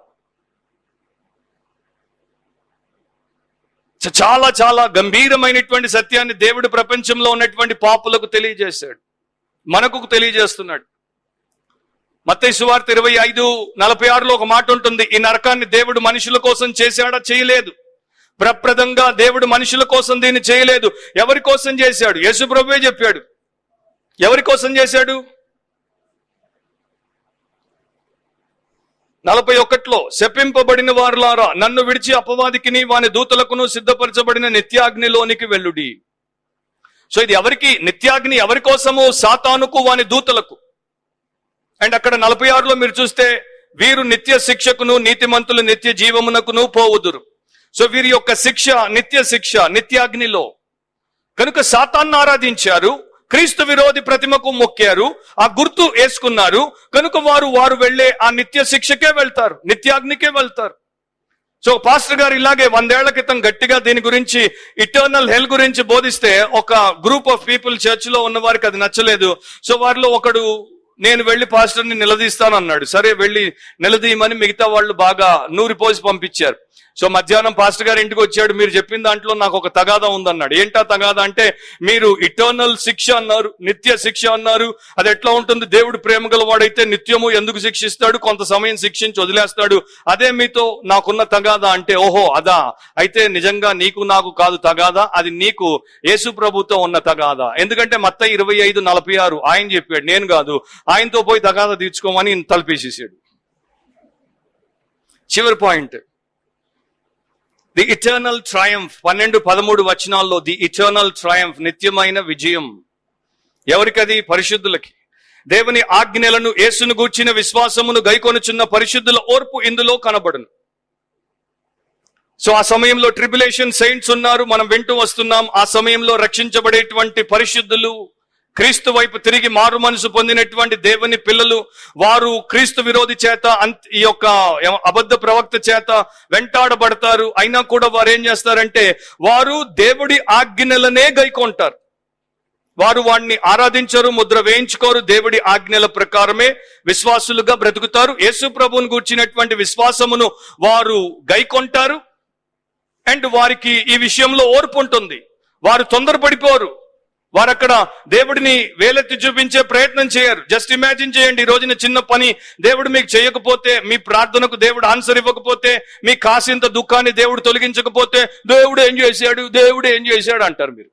చాలా చాలా గంభీరమైనటువంటి సత్యాన్ని దేవుడు ప్రపంచంలో ఉన్నటువంటి పాపులకు తెలియజేశాడు, మనకు తెలియజేస్తున్నాడు. మత్తయి సువార్త 25:46లో ఒక మాట ఉంటుంది, ఈ నరకాన్ని దేవుడు మనుషుల కోసం చేశాడా? చేయలేదు. ప్రప్రదంగా దేవుడు మనుషుల కోసం దీన్ని చేయలేదు. ఎవరి కోసం చేశాడు? యేసు ప్రభువే చెప్పాడు. ఎవరి కోసం చేశాడు? 41లో, శపింపబడిన వారులారా, నన్ను విడిచి అపవాదికిని వాని దూతలకును సిద్ధపరచబడిన నిత్యాగ్నిలోనికి వెళ్ళుడి. సో ఇది ఎవరికి నిత్యాగ్ని? ఎవరి కోసము? సాతానుకు, వాని దూతలకు. అండ్ అక్కడ 46లో మీరు చూస్తే, వీరు నిత్య శిక్షకును, నీతిమంతులు నిత్య జీవమునకును పోవుదురు. సో వీరి యొక్క శిక్ష నిత్య శిక్ష, నిత్యాగ్నిలో. కనుక సాతాన్ని ఆరాధించారు, క్రీస్తు విరోధి ప్రతిమకు మొక్కారు, ఆ గుర్తు వేసుకున్నారు, కనుక వారు వెళ్ళే ఆ నిత్య శిక్షకే వెళ్తారు, నిత్యాగ్నికే వెళ్తారు. సో పాస్టర్ గారు ఇలాగే 100 ఏళ్ల క్రితం గట్టిగా దీని గురించి, ఇటర్నల్ హెల్ గురించి బోధిస్తే, ఒక గ్రూప్ ఆఫ్ పీపుల్ చర్చ్ లో ఉన్న వారికి అది నచ్చలేదు. సో వారిలో ఒకడు, నేను వెళ్లి పాస్టర్ని నిలదీస్తాను అన్నాడు. సరే వెళ్లి నిలదీయమని మిగతా వాళ్ళు బాగా నూరిపోసి పంపించారు. సో మధ్యాహ్నం పాస్టర్ గారు ఇంటికి వచ్చాడు, మీరు చెప్పిన దాంట్లో నాకు ఒక తగాదా ఉందన్నాడు. ఏంటా తగాదా అంటే, మీరు ఇటర్నల్ శిక్ష అన్నారు, నిత్య శిక్ష అన్నారు, అది ఎట్లా ఉంటుంది? దేవుడు ప్రేమ గల వాడైతే నిత్యము ఎందుకు శిక్షిస్తాడు? కొంత సమయం శిక్షించి వదిలేస్తాడు. అదే మీతో నాకున్న తగాదా అంటే, ఓహో అదా, అయితే నిజంగా నీకు నాకు కాదు తగాదా, అది నీకు యేసు ప్రభుతో ఉన్న తగాదా. ఎందుకంటే మత్తయి 25:46 ఆయన చెప్పాడు, నేను కాదు. ఆయనతో పోయి తగాదా తీర్చుకోమని తలపేసేసాడు. చివరి పాయింట్, ది ఇటర్నల్ ట్రయంఫ్. 12-13 వచనాల్లో ది ఇటర్నల్ ట్రయంఫ్, నిత్యమైన విజయం. ఎవరికది? పరిశుద్ధులకి. దేవుని ఆజ్ఞలను, యేసును గూర్చిన విశ్వాసమును గైకొనుచున్న పరిశుద్ధుల ఓర్పు ఇందులో కనబడును. సో ఆ సమయంలో ట్రిబులేషన్ సెయింట్స్ ఉన్నారు, మనం వింటూ వస్తున్నాం. ఆ సమయంలో రక్షించబడేటువంటి పరిశుద్ధులు, క్రీస్తు వైపు తిరిగి మారు మనసు పొందినటువంటి దేవుని పిల్లలు, వారు క్రీస్తు విరోధి చేత, ఈ యొక్క అబద్ధ ప్రవక్త చేత వెంటాడబడతారు. అయినా కూడా వారు ఏం చేస్తారంటే, వారు దేవుడి ఆజ్ఞలనే గైకొంటారు. వారు వాడిని ఆరాధించరు, ముద్ర వేయించుకోరు, దేవుడి ఆజ్ఞల ప్రకారమే విశ్వాసులుగా బ్రతుకుతారు. యేసు ప్రభువును గూర్చినటువంటి విశ్వాసమును వారు గైకొంటారు. అండ్ వారికి ఈ విషయంలో ఓర్పు ఉంటుంది. వారు తొందరపడిపోరు. వారు అక్కడ దేవుడిని వేలెత్తి చూపించే ప్రయత్నం చేయరు. జస్ట్ ఇమాజిన్ చేయండి, ఈ రోజున చిన్న పని దేవుడు మీకు చేయకపోతే, మీ ప్రార్థనకు దేవుడు ఆన్సర్ ఇవ్వకపోతే, మీ కాసింత దుఃఖాన్ని దేవుడు తొలగించకపోతే, దేవుడు ఏం చేశాడు అంటారు మీరు.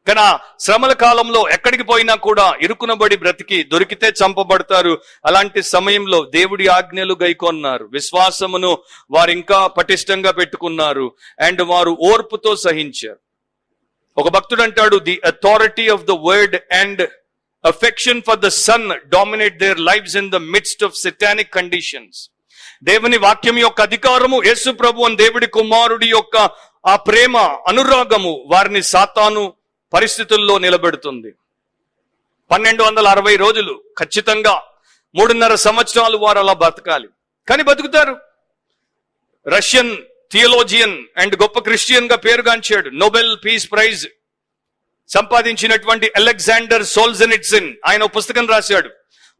కానీ శ్రమల కాలంలో ఎక్కడికి పోయినా కూడా ఇరుకునబడి బ్రతికి దొరికితే చంపబడతారు. అలాంటి సమయంలో దేవుడి ఆజ్ఞలు గైకొన్నారు, విశ్వాసమును వారు ఇంకా పటిష్టంగా పెట్టుకున్నారు. అండ్ వారు ఓర్పుతో సహించారు. ఒక భక్తుడు అంటాడు, the authority of the word and affection for the son dominate their lives in the midst of satanic conditions. దేవుని వాక్యం యొక్క అధికారము, యేసు ప్రభు అని దేవుడి కుమారుడి యొక్క ఆ ప్రేమ, అనురాగము వారిని సాతాను పరిస్థితుల్లో నిలబెడుతుంది. 1260 రోజులు ఖచ్చితంగా 3.5 సంవత్సరాలు వారు అలా బతకాలి. కానీ బతుకుతారు. రష్యన్ థియోలోజియన్ అండ్ గొప్ప క్రిస్టియన్ గా పేరుగాంచాడు, నోబెల్ పీస్ ప్రైజ్ సంపాదించినటువంటి అలెగ్జాండర్ సోల్జెనిట్సిన్ ఆయన ఒక పుస్తకం రాశాడు,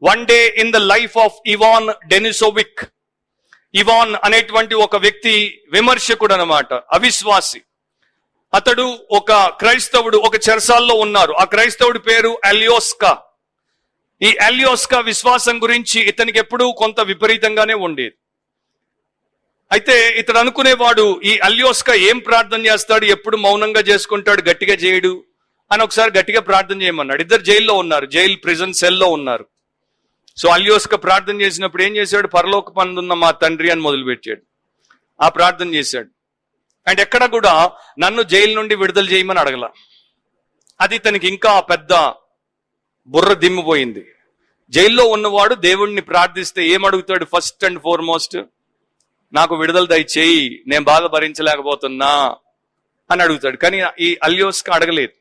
one day in the life of Ivan Denisovich. Ivan అనేటువంటి ఒక వ్యక్తి విమర్శకుడు అన్నమాట, అవిశ్వాసి. అతడు ఒక క్రైస్తవుడు, ఒక చెరసాల్లో ఉన్నారు. ఆ క్రైస్తవుడి పేరు అలియోస్కా. ఈ అలియోస్కా విశ్వాసం గురించి ఇతనికి ఎప్పుడూ కొంత విపరీతంగానే ఉండేది. అయితే ఇతడు అనుకునేవాడు, ఈ అలియోస్కా ఏం ప్రార్థన చేస్తాడు, ఎప్పుడు మౌనంగా చేసుకుంటాడు, గట్టిగా చేయడు అని ఒకసారి గట్టిగా ప్రార్థన చేయమన్నాడు. ఇద్దరు జైల్లో ఉన్నారు, జైలు ప్రిజన్ సెల్లో ఉన్నారు. సో అలియోస్కా ప్రార్థన చేసినప్పుడు ఏం చేశాడు, పరలోక పందున్న మా తండ్రి అని మొదలుపెట్టాడు. ఆ ప్రార్థన చేశాడు. అండ్ ఎక్కడ కూడా నన్ను జైలు నుండి విడుదల చేయమని అడగల. అది తనకి ఇంకా పెద్ద బుర్ర దిమ్మిపోయింది. జైల్లో ఉన్నవాడు దేవుణ్ణి ప్రార్థిస్తే ఏమడుగుతాడు, ఫస్ట్ అండ్ ఫార్మోస్ట్ నాకు విడుదల దయచేయి, నేను బాధ భరించలేకపోతున్నా అని అడుగుతాడు. కానీ ఈ అలియోస్కా అడగలేదు.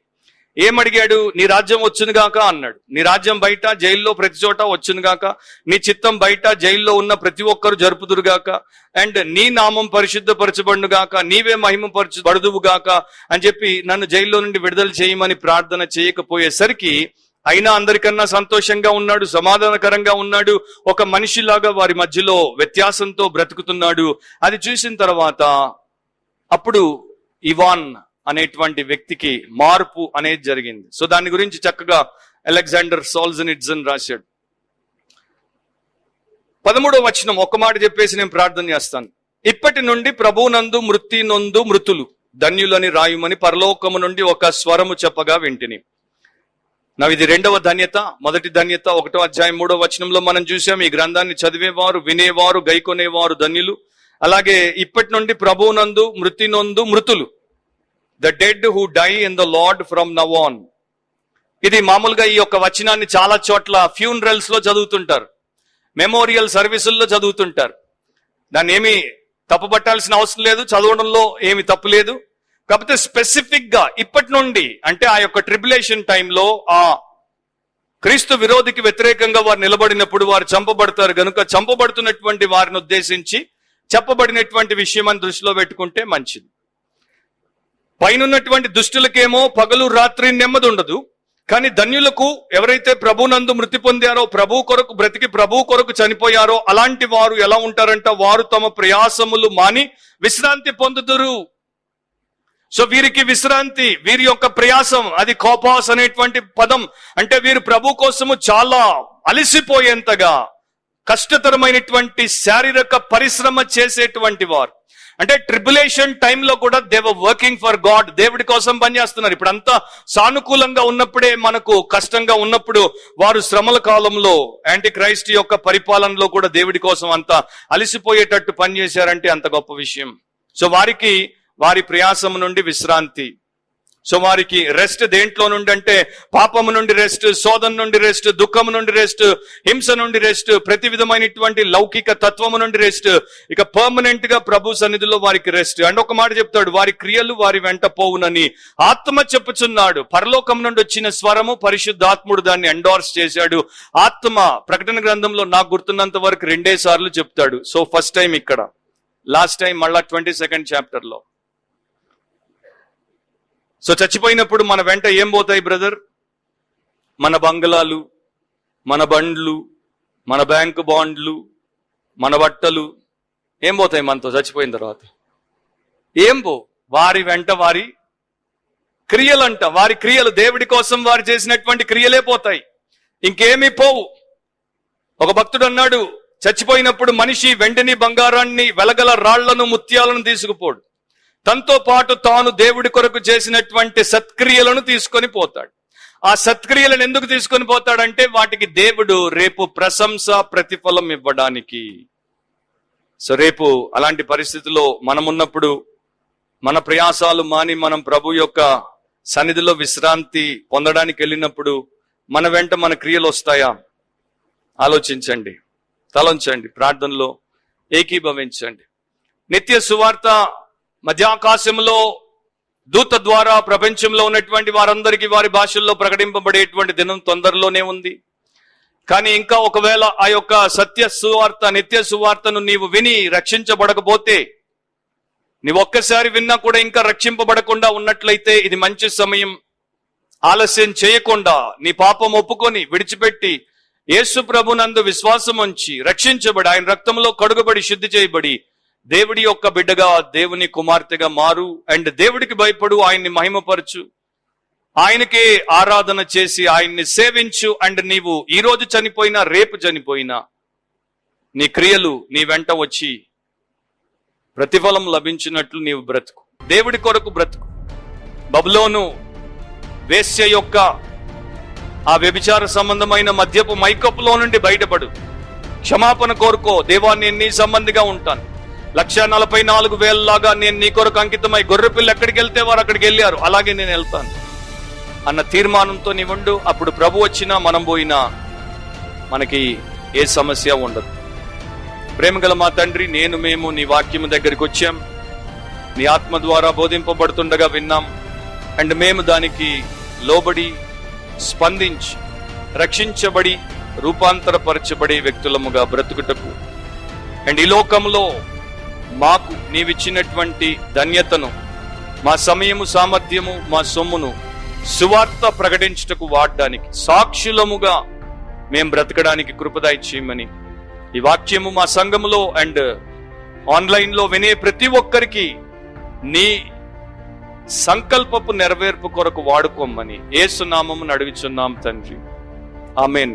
ఏమడిగాడు, నీ రాజ్యం వచ్చునుగాక అన్నాడు. నీ రాజ్యం బయట జైల్లో ప్రతి చోట వచ్చునుగాక, నీ చిత్తం బయట జైల్లో ఉన్న ప్రతి ఒక్కరు జరుపుదురుగాక, అండ్ నీ నామం పరిశుద్ధపరచబడుగాక, నీవే మహిమపరచబడుదువుగాక అని చెప్పి నన్ను జైల్లో నుండి విడుదల చేయమని ప్రార్థన చేయకపోయేసరికి అయినా అందరికన్నా సంతోషంగా ఉన్నాడు, సమాధానకరంగా ఉన్నాడు, ఒక మనిషిలాగా వారి మధ్యలో వ్యత్యాసంతో బ్రతుకుతున్నాడు. అది చూసిన తర్వాత అప్పుడు ఇవాన్ అనేటువంటి వ్యక్తికి మార్పు అనేది జరిగింది. సో దాని గురించి చక్కగా అలెగ్జాండర్ సోల్జెనిట్సిన్ రాశాడు. 13వ వచనం ఒక్క మాట చెప్పేసి నేను ప్రార్థన చేస్తాను. ఇప్పటి నుండి ప్రభువునందు మృతి నొందు మృతులు ధన్యులని రాయుమని పరలోకము నుండి ఒక స్వరము చెప్పగా వింటిని. ఇది 2వ ధన్యత. మొదటి ధన్యత 1వ అధ్యాయం 3వ వచనంలో మనం చూసాం, ఈ గ్రంథాన్ని చదివేవారు, వినేవారు, గైకొనేవారు ధన్యులు. అలాగే ఇప్పటి నుండి ప్రభువునందు మృతి నొందు మృతులు, the dead who die in the Lord from now on. ఇది మామూలుగా ఈ యొక్క వచనాన్ని చాలా చోట్ల ఫ్యూనరల్స్ లో చదువుతుంటారు, మెమోరియల్ సర్వీసుల్లో చదువుతుంటారు. దాన్ని ఏమి తప్పుపట్టాల్సిన అవసరం లేదు, చదవడంలో ఏమి తప్పు లేదు. కాకపోతే స్పెసిఫిక్ గా ఇప్పటి నుండి అంటే ఆ యొక్క ట్రిబులేషన్ టైంలో ఆ క్రీస్తు విరోధికి వ్యతిరేకంగా వారు నిలబడినప్పుడు వారు చంపబడతారు గనుక చంపబడుతున్నటువంటి వారిని ఉద్దేశించి చెప్పబడినటువంటి విషయం అని దృష్టిలో పెట్టుకుంటే మంచిది. పైనున్నటువంటి దుష్టులకేమో పగలు రాత్రి నెమ్మది ఉండదు, కానీ ధన్యులకు ఎవరైతే ప్రభునందు మృతి పొందారో, ప్రభు కొరకు బ్రతికి ప్రభు కొరకు చనిపోయారో అలాంటి వారు ఎలా ఉంటారంట, వారు తమ ప్రయాసములు మాని విశ్రాంతి పొందుదురు. సో వీరికి విశ్రాంతి, వీరి యొక్క ప్రయాసం, అది కోపాస్ అనేటువంటి పదం. అంటే వీరు ప్రభు కోసము చాలా అలసిపోయేంతగా కష్టతరమైనటువంటి శారీరక పరిశ్రమ చేసేటువంటి వారు. అంటే ట్రిబులేషన్ టైంలో కూడా they were working for God, దేవుడి కోసం పనిచేస్తున్నారు. ఇప్పుడు అంతా సానుకూలంగా ఉన్నప్పుడే మనకు కష్టంగా ఉన్నప్పుడు వారు శ్రమల కాలంలో యాంటీ క్రైస్ట్ యొక్క పరిపాలనలో కూడా దేవుడి కోసం అంత అలసిపోయేటట్టు పనిచేశారంటే అంత గొప్ప విషయం. సో వారికి వారి ప్రయాసము నుండి విశ్రాంతి. సో వారికి రెస్ట్ దేంట్లో నుండి అంటే పాపము నుండి రెస్ట్, శోధన నుండి రెస్ట్, దుఃఖము నుండి రెస్ట్, హింస నుండి రెస్ట్, ప్రతి విధమైనటువంటి లౌకిక తత్వము నుండి రెస్ట్, ఇక పర్మనెంట్ గా ప్రభు సన్నిధిలో వారికి రెస్ట్. అండ్ ఒక మాట చెప్తాడు, వారి క్రియలు వారి వెంట పోవునని ఆత్మ చెప్పుచున్నాడు. పరలోకం నుండి వచ్చిన స్వరము, పరిశుద్ధాత్ముడు దాన్ని ఎండోర్స్ చేశాడు. ఆత్మ ప్రకటన గ్రంథంలో నాకు గుర్తున్నంత వరకు 2 సార్లు చెప్తాడు. సో ఫస్ట్ టైం ఇక్కడ, లాస్ట్ టైం మళ్ళా 22nd చాప్టర్ లో. సో చచ్చిపోయినప్పుడు మన వెంట ఏం పోతాయి బ్రదర్? మన బంగ్లాలు, మన బండ్లు, మన బ్యాంకు బాండ్లు, మన బట్టలు ఏం పోతాయి మనతో చచ్చిపోయిన తర్వాత? ఏం పో. వారి వెంట వారి క్రియలంట, వారి క్రియలు, దేవుడి కోసం వారు చేసినటువంటి క్రియలే పోతాయి, ఇంకేమీ పోవు. ఒక భక్తుడు అన్నాడు, చచ్చిపోయినప్పుడు మనిషి వెండిని, బంగారాన్ని, వెలగల రాళ్లను, ముత్యాలను తీసుకుపోడు, తనతో పాటు తాను దేవుడి కొరకు చేసినటువంటి సత్క్రియలను తీసుకొని పోతాడు. ఆ సత్క్రియలను ఎందుకు తీసుకొని పోతాడంటే వాటికి దేవుడు రేపు ప్రశంస, ప్రతిఫలం ఇవ్వడానికి. సో రేపు అలాంటి పరిస్థితిలో మనమున్నప్పుడు మన ప్రయాసాలు మాని మనం ప్రభు యొక్క సన్నిధిలో విశ్రాంతి పొందడానికి వెళ్ళినప్పుడు మన వెంట మన క్రియలు వస్తాయా? ఆలోచించండి, తలంచండి, ప్రార్థనలో ఏకీభవించండి. నిత్య సువార్త మధ్యాకాశంలో దూత ద్వారా ప్రపంచంలో ఉన్నటువంటి వారందరికీ వారి భాషల్లో ప్రకటింపబడేటువంటి దినం తొందరలోనే ఉంది. కానీ ఇంకా ఒకవేళ ఆ యొక్క సత్య సువార్త, నిత్య సువార్తను నీవు విని రక్షించబడకపోతే, నీవు ఒక్కసారి విన్నా కూడా ఇంకా రక్షింపబడకుండా ఉన్నట్లయితే ఇది మంచి సమయం. ఆలస్యం చేయకుండా నీ పాపం ఒప్పుకొని విడిచిపెట్టి యేసు ప్రభునందు విశ్వాసం ఉంచి రక్షించబడి ఆయన రక్తంలో కడుగబడి శుద్ధి చేయబడి దేవుడి యొక్క బిడ్డగా, దేవుని కుమార్తెగా మారు. అండ్ దేవుడికి భయపడు, ఆయన్ని మహిమపరచు, ఆయనకే ఆరాధన చేసి ఆయన్ని సేవించు. అండ్ నీవు ఈ రోజు చనిపోయినా, రేపు చనిపోయినా నీ క్రియలు నీ వెంట వచ్చి ప్రతిఫలం లభించినట్లు నీవు బ్రతుకు, దేవుడి కొరకు బ్రతుకు. బబులోను వేశ్య యొక్క ఆ వ్యభిచార సంబంధమైన మద్యపు మైకప్పులో నుండి బయటపడు, క్షమాపణ కోరుకో. దేవా, నేను నీ సంబంధిగా ఉంటాను, 144,000 లాగా నేను నీ కొరకు అంకితమై, గొర్రెపిల్ల ఎక్కడికి వెళ్తే వారు అక్కడికి వెళ్ళారు, అలాగే నేను వెళ్తాను అన్న తీర్మానంతో నీ ఉండు. అప్పుడు ప్రభు వచ్చినా మనం పోయినా మనకి ఏ సమస్య ఉండదు. ప్రేమగల మా తండ్రి, మేము నీ వాక్యము దగ్గరికి వచ్చాం, నీ ఆత్మ ద్వారా బోధింపబడుతుండగా విన్నాం. అండ్ మేము దానికి లోబడి స్పందించి రక్షించబడి రూపాంతరపరచబడే వ్యక్తులముగా బ్రతుకుటకు అండ్ ఈ లోకంలో మాకు నీవిచ్చినటువంటి ధన్యతను, మా సమయము, సామర్థ్యము, మా సొమ్మును సువార్త ప్రకటించుటకు వాడడానికి, సాక్షులముగా మేం బ్రతకడానికి కృపదయ చేయమని ఈ వాక్యము మా సంఘములో అండ్ ఆన్లైన్ లో వినే ప్రతి ఒక్కరికి నీ సంకల్పపు నెరవేర్పు కొరకు వాడుకోమని యేసు నామమున అడుగుచున్నాం తండ్రి. ఆమేన్.